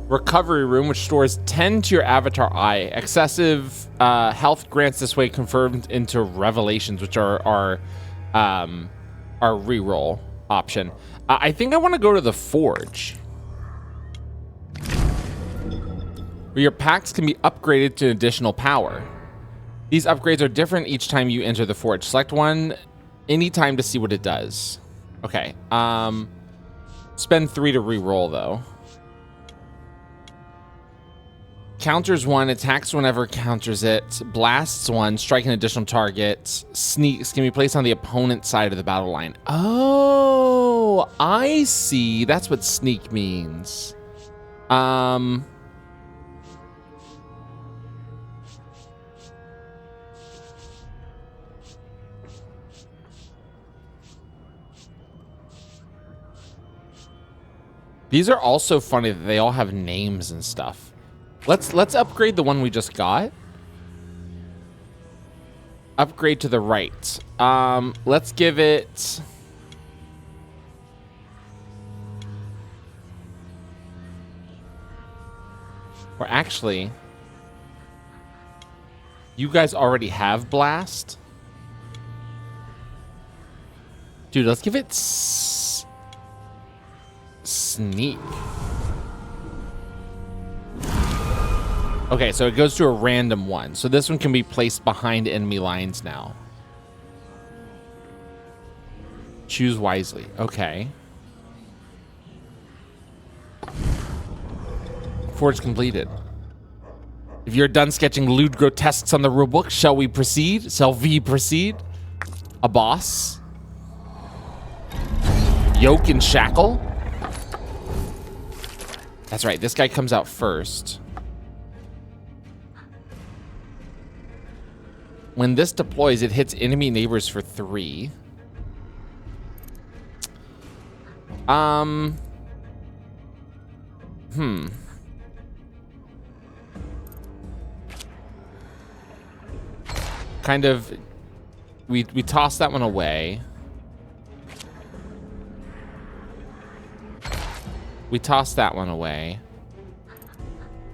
Speaker 1: Recovery Room, which stores 10 to your avatar eye. Excessive health grants this way confirmed into Revelations, which are our reroll option. I think I want to go to the Forge, where your packs can be upgraded to additional power. These upgrades are different each time you enter the Forge. Select one anytime to see what it does. Okay. Spend 3 to reroll, though. Counters 1, attacks whenever counters it. Blasts 1, strike an additional target. Sneaks can be placed on the opponent's side of the battle line. Oh, I see. That's what sneak means. These are also funny that they all have names and stuff. Let's upgrade the one we just got. Upgrade to the right. Let's give it... Or actually... You guys already have Blast. Dude, let's give it sneak. Okay, so it goes to a random one. So this one can be placed behind enemy lines now. Choose wisely. Okay. Forge completed. If you're done sketching lewd grotesques on the rulebook, shall we proceed? Shall we proceed? A boss. Yoke and shackle. That's right. This guy comes out first. When this deploys, it hits enemy neighbors for 3. Kind of, we toss that one away. We toss that one away.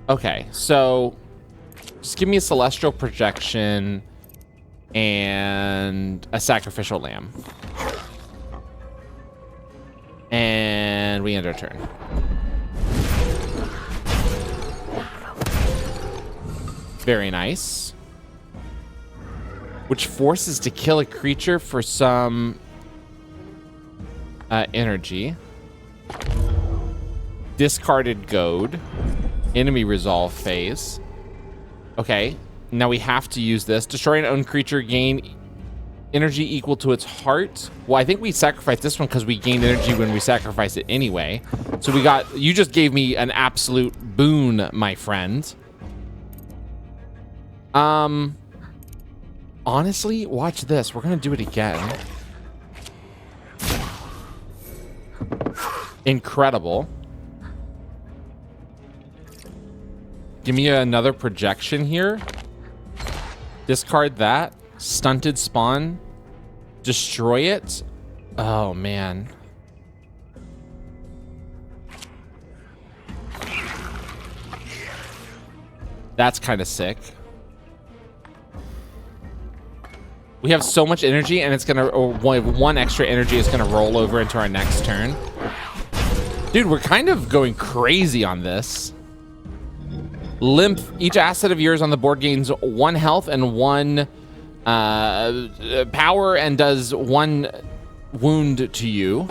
Speaker 1: Okay, so just give me a celestial projection and a sacrificial lamb. And we end our turn. Very nice. Which forces to kill a creature for some energy. Discarded goad. Enemy resolve phase. Okay, now we have to use this. Destroy an own creature, gain energy equal to its heart. Well, I think we sacrificed this one because we gained energy when we sacrificed it anyway. So we got, you just gave me an absolute boon, my friend. Honestly, watch this. We're gonna do it again. Incredible. Give me another projection here. Discard that. Stunted spawn. Destroy it. Oh, man. That's kind of sick. We have so much energy, and it's gonna, or one extra energy is gonna roll over into our next turn. Dude, we're kind of going crazy on this. Limp. Each asset of yours on the board gains 1 health and 1 power and does 1 wound to you.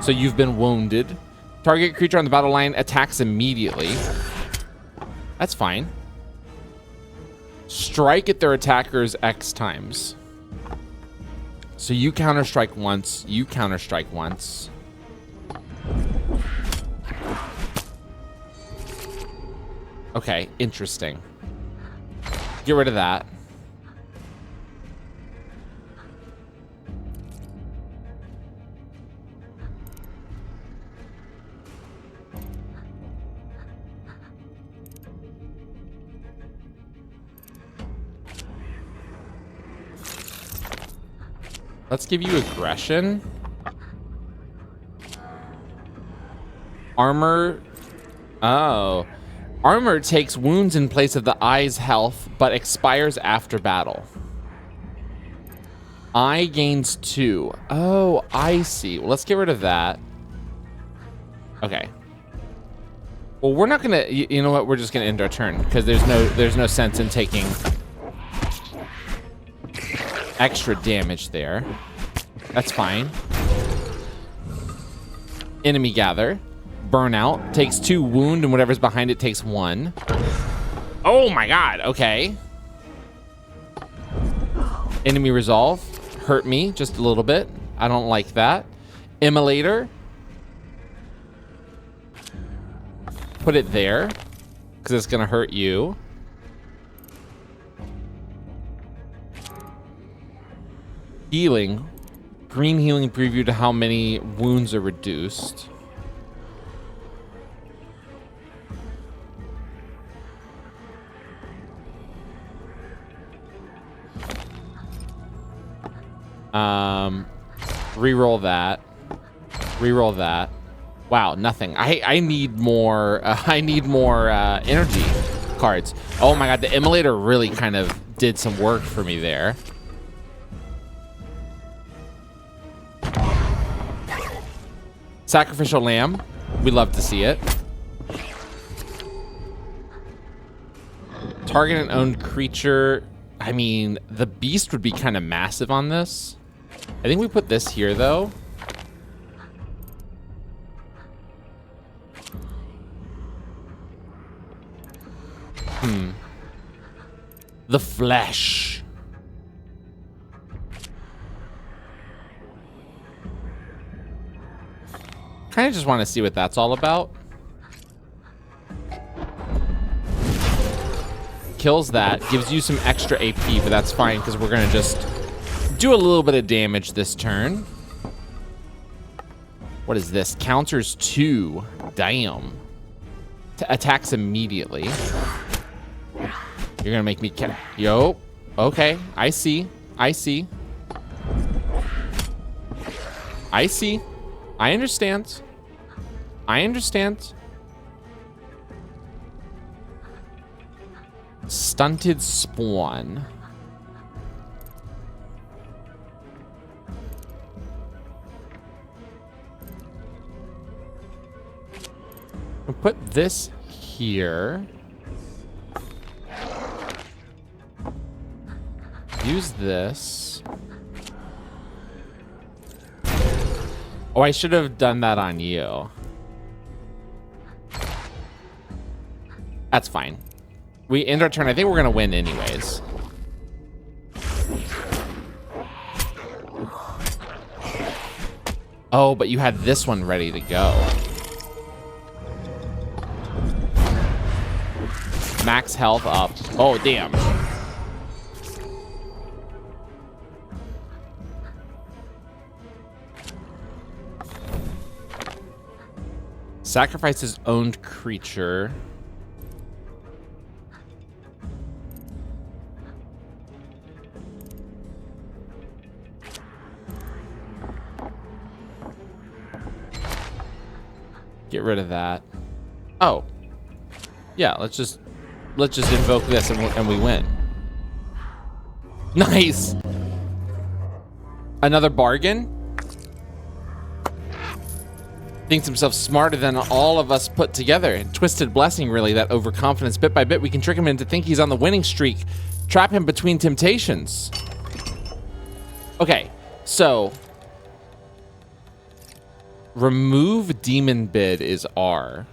Speaker 1: So you've been wounded. Target creature on the battle line attacks immediately. That's fine. Strike at their attackers X times. So you counter-strike once. You counter-strike once. Okay, interesting. Get rid of that. Let's give you aggression. Armor. Oh. Armor takes wounds in place of the eye's health, but expires after battle. Eye gains 2. Oh, I see. Well, let's get rid of that. Okay. Well, we're not gonna. You know what? We're just gonna end our turn because there's no sense in taking extra damage there. That's fine. Enemy gather. Burnout takes 2 wound, and whatever's behind it takes 1. Oh my god, okay. Enemy resolve. Hurt me just a little bit. I don't like that. Immolator. Put it there, because it's gonna hurt you. Healing. Green healing preview to how many wounds are reduced. Reroll that. Reroll that. Wow, nothing. I need more. I need more energy cards. Oh my god, the Immolator really kind of did some work for me there. Sacrificial lamb. We love to see it. Target an owned creature. I mean, the beast would be kind of massive on this. I think we put this here, though. The flesh. Kind of just want to see what that's all about. Kills that, gives you some extra AP, but that's fine because we're going to just do a little bit of damage this turn. What is this? Counters 2. Damn. Attacks immediately. You're going to make me... Yo. Okay. I see. I see. I see. I understand. I understand. Stunted spawn. We'll put this here. Use this. Oh, I should have done that on you. That's fine. We end our turn. I think we're going to win anyways. Oh, but you had this one ready to go. Max health up. Oh, damn. Sacrifice his owned creature. Get rid of that. Oh. Yeah, let's just invoke this and we win. Nice. Another bargain. Thinks himself smarter than all of us put together. Twisted blessing, really, that overconfidence. Bit by bit, we can trick him into think he's on the winning streak. Trap him between temptations. Okay, so remove demon bid is R.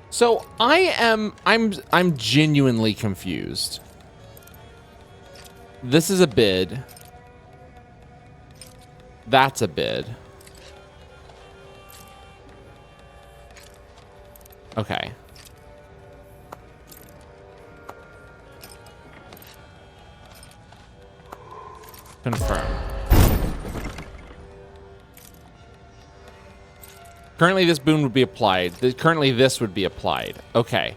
Speaker 1: So I'm genuinely confused. This is a bid. That's a bid. Okay. Confirm. Currently, this boon would be applied. Currently, this would be applied. Okay.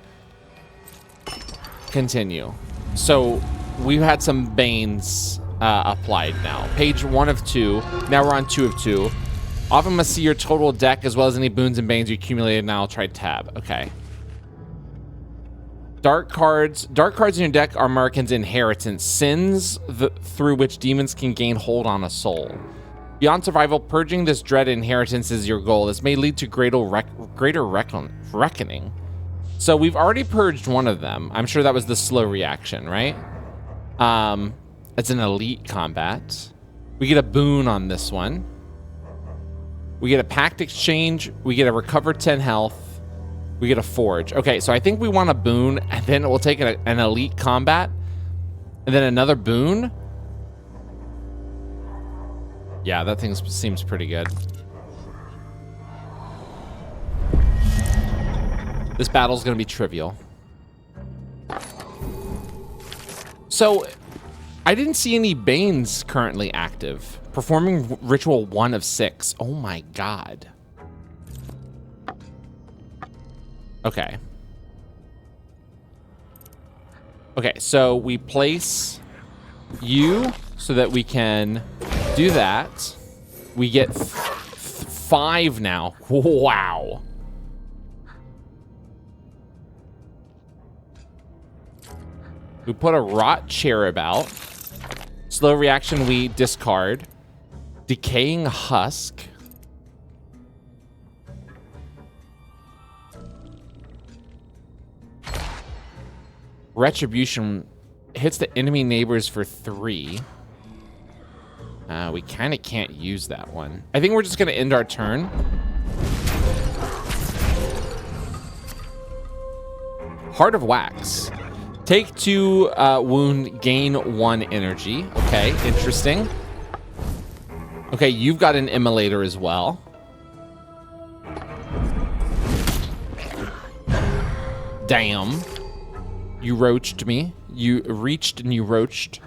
Speaker 1: Continue. So, we've had some Banes applied now. Page 1 of 2. Now we're on 2 of 2. Often must see your total deck as well as any boons and Banes you accumulated. Now I'll try tab. Okay. Dark cards in your deck are Markin's inheritance. Sins through which demons can gain hold on a soul. Beyond survival, purging this dread inheritance is your goal. This may lead to greater reckoning. So we've already purged one of them. I'm sure that was the slow reaction, right? It's an elite combat. We get a boon on this one. We get a pact exchange. We get a recover 10 health. We get a forge. Okay, so I think we want a boon, and then we'll take an elite combat, and then another boon. Yeah, that thing seems pretty good. This battle's gonna be trivial. So, I didn't see any Banes currently active. Performing ritual 1 of 6. Oh my god. Okay. Okay, so we place you so that we can do that. We get 5 now. Wow. We put a rot cherub out. Slow reaction, we discard. Decaying Husk. Retribution hits the enemy neighbors for 3. We kind of can't use that one. I think we're just going to end our turn. Heart of Wax. Take 2 wound, gain 1 energy. Okay, interesting. Okay, you've got an immolator as well. Damn. You roached me. You reached and you roached.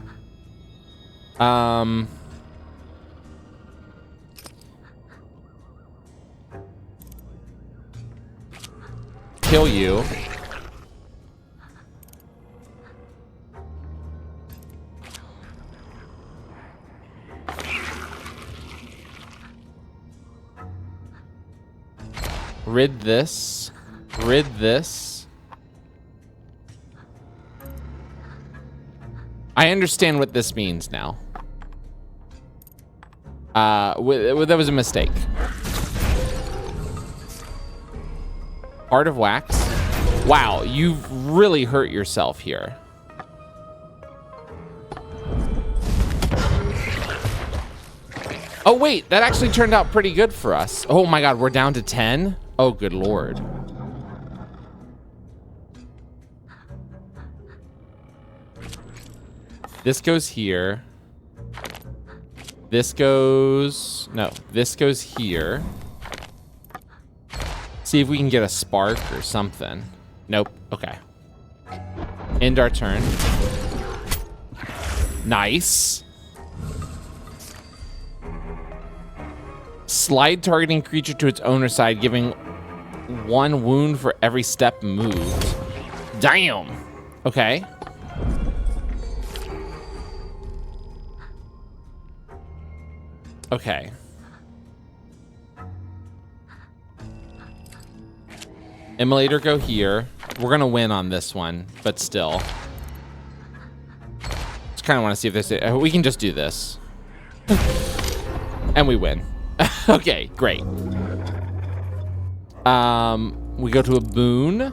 Speaker 1: Kill you. Rid this. Rid this. I understand what this means now. That was a mistake. Heart of Wax. Wow, you've really hurt yourself here. Oh wait, that actually turned out pretty good for us. Oh my god, we're down to 10? Oh, good lord. This goes here. This goes... No, this goes here. See if we can get a spark or something. Nope. Okay. End our turn. Nice. Slide targeting creature to its owner side, giving 1 wound for every step moved. Damn. Okay. Okay. Immolator go here. We're gonna win on this one, but still. Just kind of want to see if this... we can just do this. And we win. Okay, great. We go to a boon.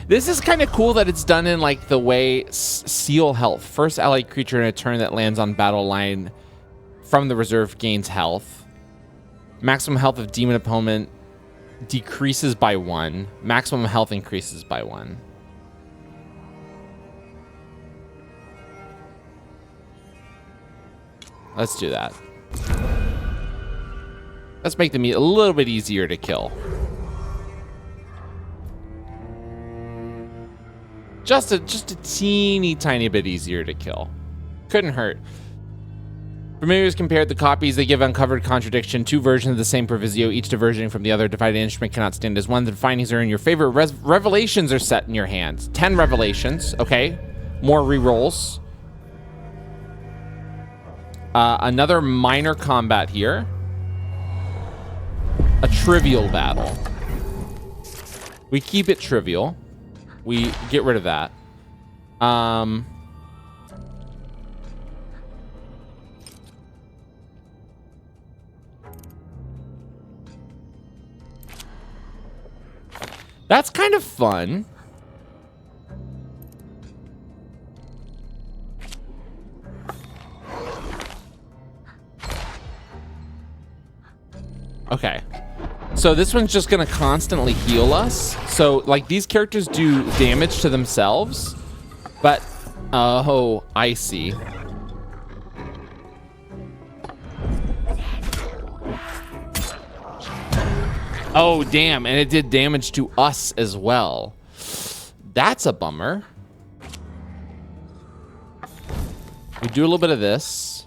Speaker 1: This is kind of cool that it's done in like the way Seal Health. First allied creature in a turn that lands on battle line from the reserve gains health. Maximum health of demon opponent decreases by 1. Maximum health increases by 1. Let's do that. Let's make them a little bit easier to kill. Just a teeny tiny bit easier to kill. Couldn't hurt. Familiars compared the copies. They give uncovered contradiction. 2 versions of the same provisio, each diverging from the other. Divided instrument cannot stand as one. The findings are in your favor. Revelations are set in your hands. 10 revelations. Okay. More rerolls. Another minor combat here. A trivial battle. We keep it trivial. We get rid of that. That's kind of fun. Okay. So this one's just gonna constantly heal us. So like these characters do damage to themselves, but oh, I see. Oh damn, and it did damage to us as well. That's a bummer. We do a little bit of this.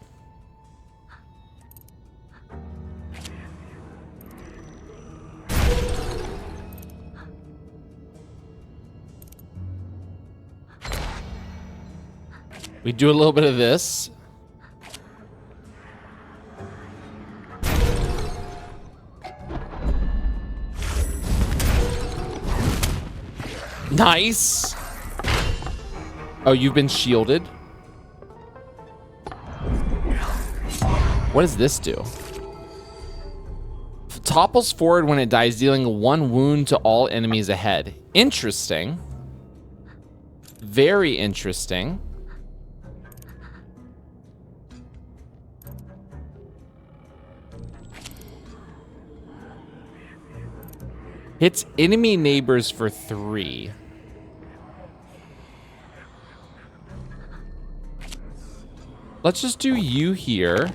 Speaker 1: We do a little bit of this. Nice. Oh, you've been shielded. What does this do? Topples forward when it dies, dealing 1 wound to all enemies ahead. Interesting. Very interesting. Hits enemy neighbors for 3. Let's just do you here.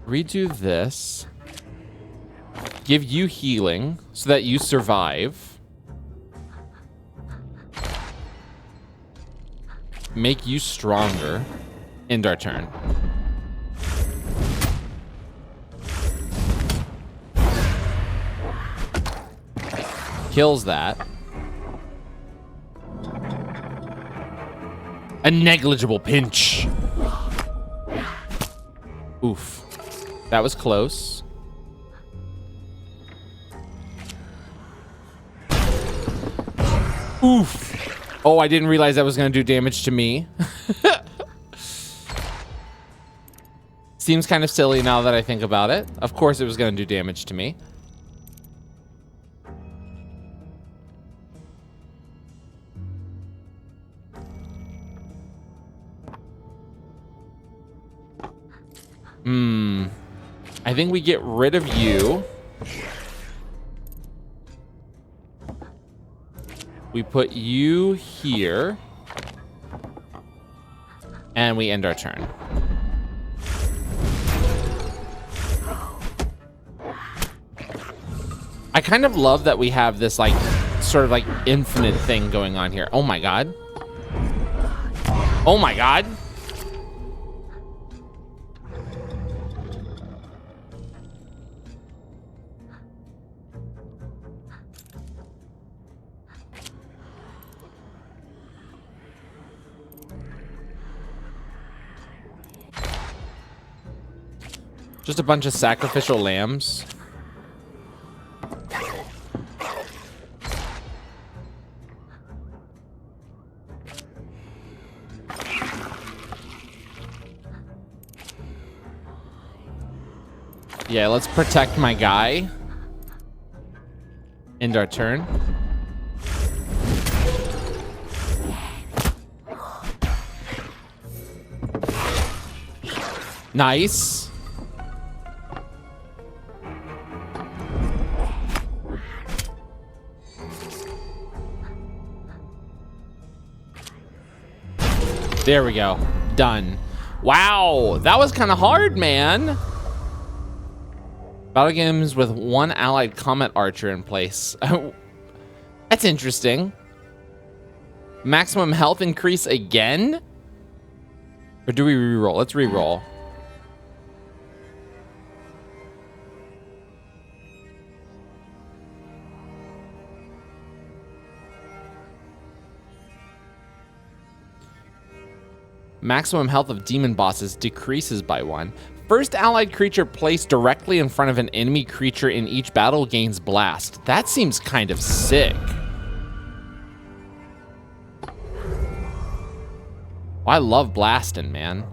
Speaker 1: Redo this. Give you healing so that you survive. Make you stronger. End our turn. Kills that. A negligible pinch. Oof. That was close. Oof. Oh, I didn't realize that was going to do damage to me. Seems kind of silly now that I think about it. Of course it was going to do damage to me. I think we get rid of you. We put you here. And we end our turn. I kind of love that we have this like sort of like infinite thing going on here. Oh my god. Oh my god. Just a bunch of sacrificial lambs. Yeah, let's protect my guy. End our turn. Nice. There we go. Done. Wow, that was kind of hard, man. Battle games with 1 allied combat archer in place. That's interesting. Maximum health increase again? Or do we reroll? Let's reroll. Maximum health of demon bosses decreases by 1. First allied creature placed directly in front of an enemy creature in each battle gains blast. That seems kind of sick. Oh, I love blasting, man.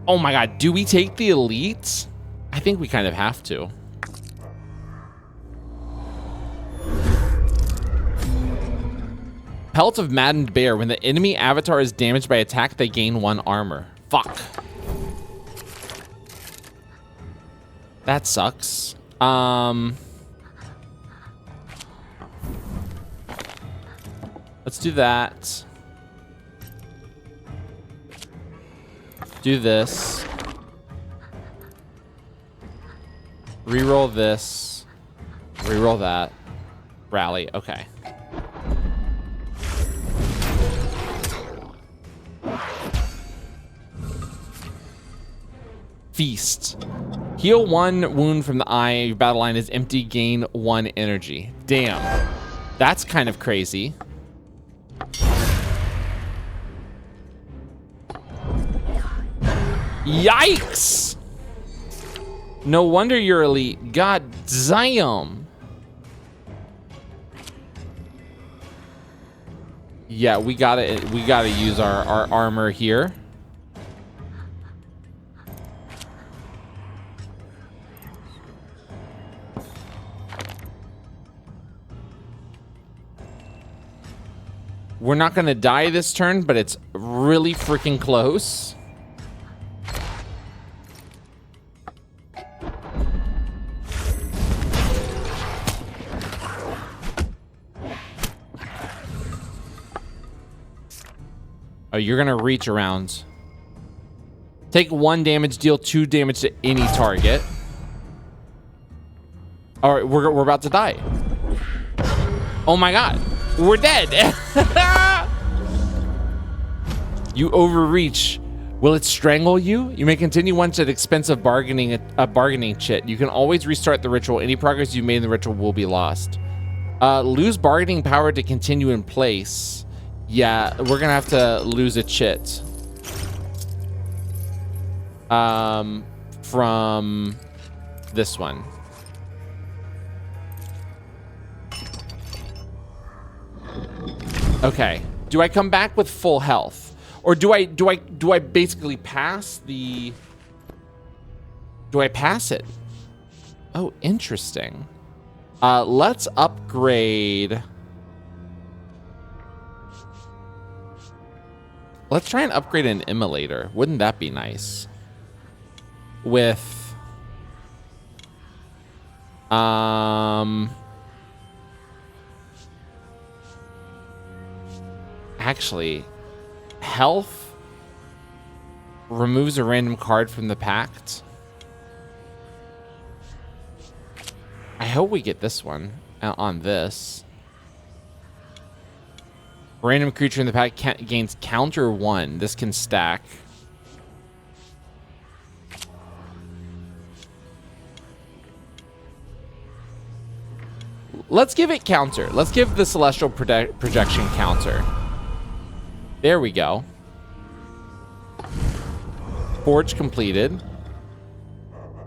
Speaker 1: Oh my god, do we take the elite? I think we kind of have to. Pelt of Maddened Bear. When the enemy avatar is damaged by attack, they gain 1 armor. Fuck. That sucks. Let's do that. Do this. Reroll this. Reroll that. Rally. Okay. Feast. Heal 1 wound from the eye. Your battle line is empty. Gain 1 energy. Damn. That's kind of crazy. Yikes! No wonder you're elite. God damn. Yeah, we gotta use our armor here. We're not gonna die this turn, but it's really freaking close. Oh, you're gonna reach around. Take 1 damage, deal 2 damage to any target. All right, we're about to die. Oh my God, we're dead. You overreach. Will it strangle you? You may continue once at expense of bargaining chit. You can always restart the ritual. Any progress you made in the ritual will be lost. Lose bargaining power to continue in place. Yeah, we're gonna have to lose a chit. From this one. Okay. Do I come back with full health, or do I basically pass the? Do I pass it? Oh, interesting. Let's upgrade. Let's try and upgrade an immolator. Wouldn't that be nice? With actually, health removes a random card from the pact. I hope we get this one on this. Random creature in the pack gains counter 1. This can stack. Let's give it counter. Let's give the celestial projection counter. There we go. Forge completed.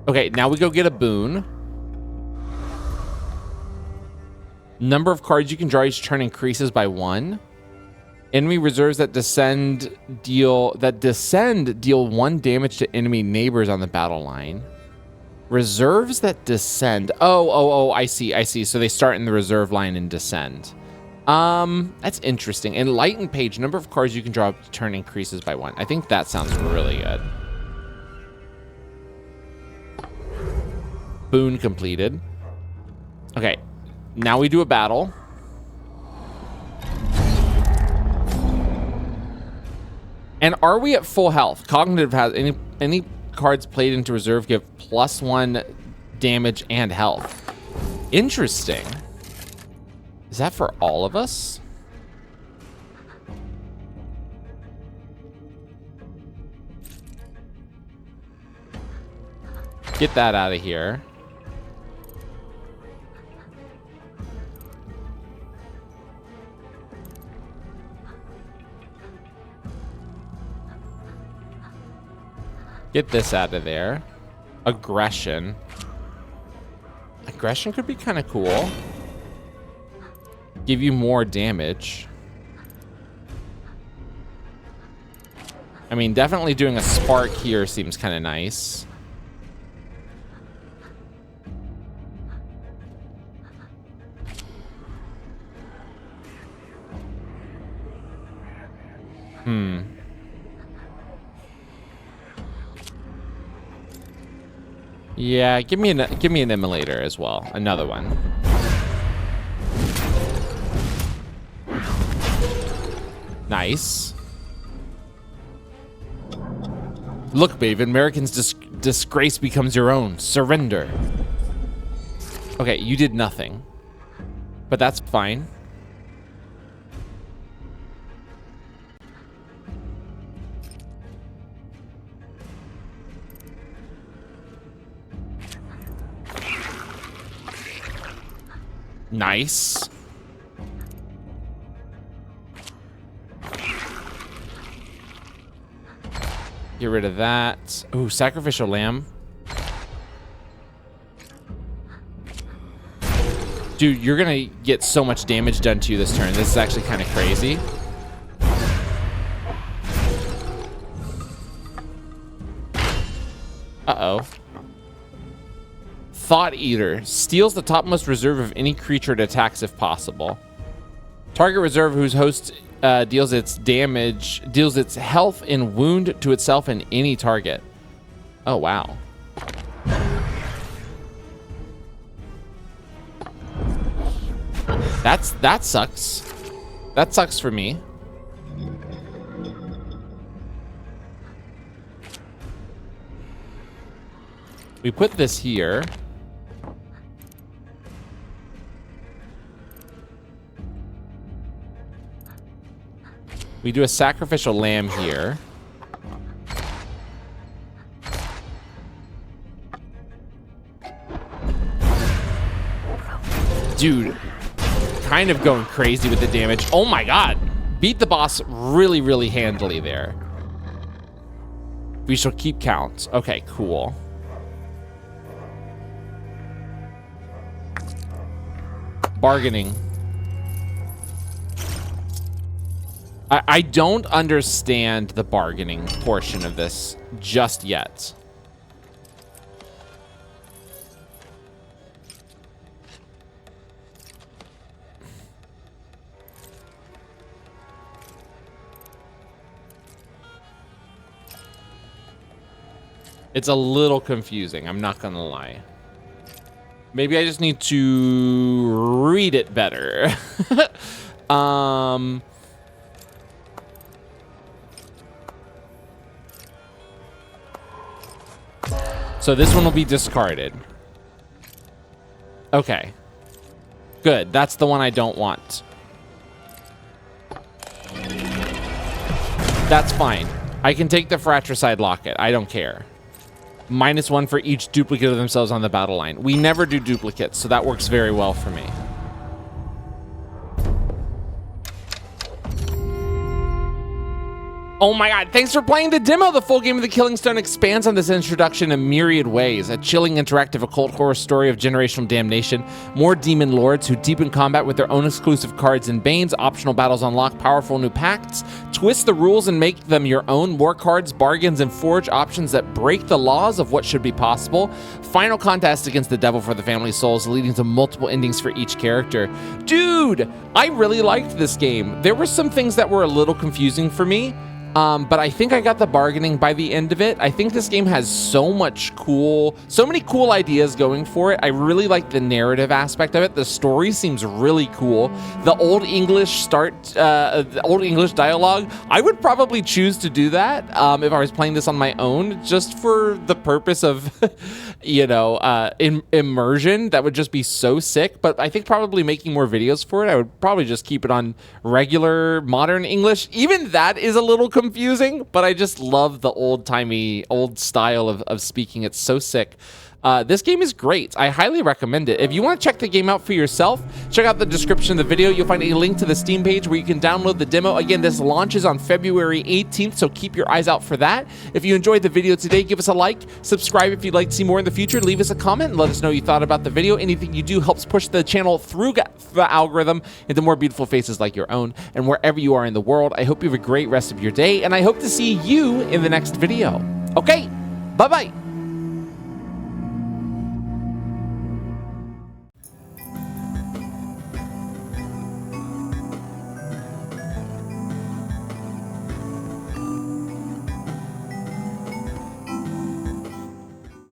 Speaker 1: Okay, now we go get a boon. Number of cards you can draw each turn increases by 1. Enemy reserves that descend deal 1 damage to enemy neighbors on the battle line. Reserves that descend. Oh, I see. So they start in the reserve line and descend. That's interesting. Enlightened page. Number of cards you can draw each turn increases by 1. I think that sounds really good. Boon completed. Okay, now we do a battle. And are we at full health? Cognitive has any cards played into reserve give +1 damage and health. Interesting. Is that for all of us? Get that out of here. Get this out of there. Aggression. Aggression could be kind of cool. Give you more damage. I mean, definitely doing a spark here seems kind of nice. Yeah, give me an immolator as well. Another one. Nice. Look, Maven, Americans' disgrace becomes your own. Surrender. Okay, you did nothing. But that's fine. Nice. Get rid of that. Ooh, sacrificial lamb. Dude, you're gonna get so much damage done to you this turn. This is actually kind of crazy. Uh-oh. Thought Eater. Steals the topmost reserve of any creature it attacks if possible. Target reserve whose host deals its health and wound to itself and any target. Oh, wow. That sucks. That sucks for me. We put this here. We do a sacrificial lamb here. Dude, kind of going crazy with the damage. Oh my god. Beat the boss really, really handily there. We shall keep count. Okay, cool. Bargaining. I don't understand the bargaining portion of this just yet. It's a little confusing, I'm not gonna lie. Maybe I just need to read it better. So this one will be discarded. Okay. Good, that's the one I don't want. That's fine. I can take the fratricide locket, I don't care. -1 for each duplicate of themselves on the battle line. We never do duplicates, so that works very well for me. Oh my god, thanks for playing the demo! The full game of the Killing Stone expands on this introduction in myriad ways. A chilling, interactive occult horror story of generational damnation, more demon lords who deepen combat with their own exclusive cards and banes, optional battles unlock powerful new pacts, twist the rules and make them your own, more cards, bargains, and forge options that break the laws of what should be possible, final contest against the devil for the family souls, leading to multiple endings for each character. Dude, I really liked this game. There were some things that were a little confusing for me, but I think I got the bargaining by the end of it. I think this game has so many cool ideas going for it. I really like the narrative aspect of it. The story seems really cool. The Old English the Old English dialogue, I would probably choose to do that if I was playing this on my own, just for the purpose of, you know, immersion. That would just be so sick. But I think probably making more videos for it, I would probably just keep it on regular modern English. Even that is a little confusing, but I just love the old-timey, old style of speaking. It's so sick. This game is great. I highly recommend it. If you want to check the game out for yourself, check out the description of the video. You'll find a link to the Steam page where you can download the demo. Again, this launches on February 18th, so keep your eyes out for that. If you enjoyed the video today, give us a like, subscribe if you'd like to see more in the future, leave us a comment, and let us know what you thought about the video. Anything you do helps push the channel through the algorithm into more beautiful faces like your own. And wherever you are in the world, I hope you have a great rest of your day, and I hope to see you in the next video. Okay, bye-bye.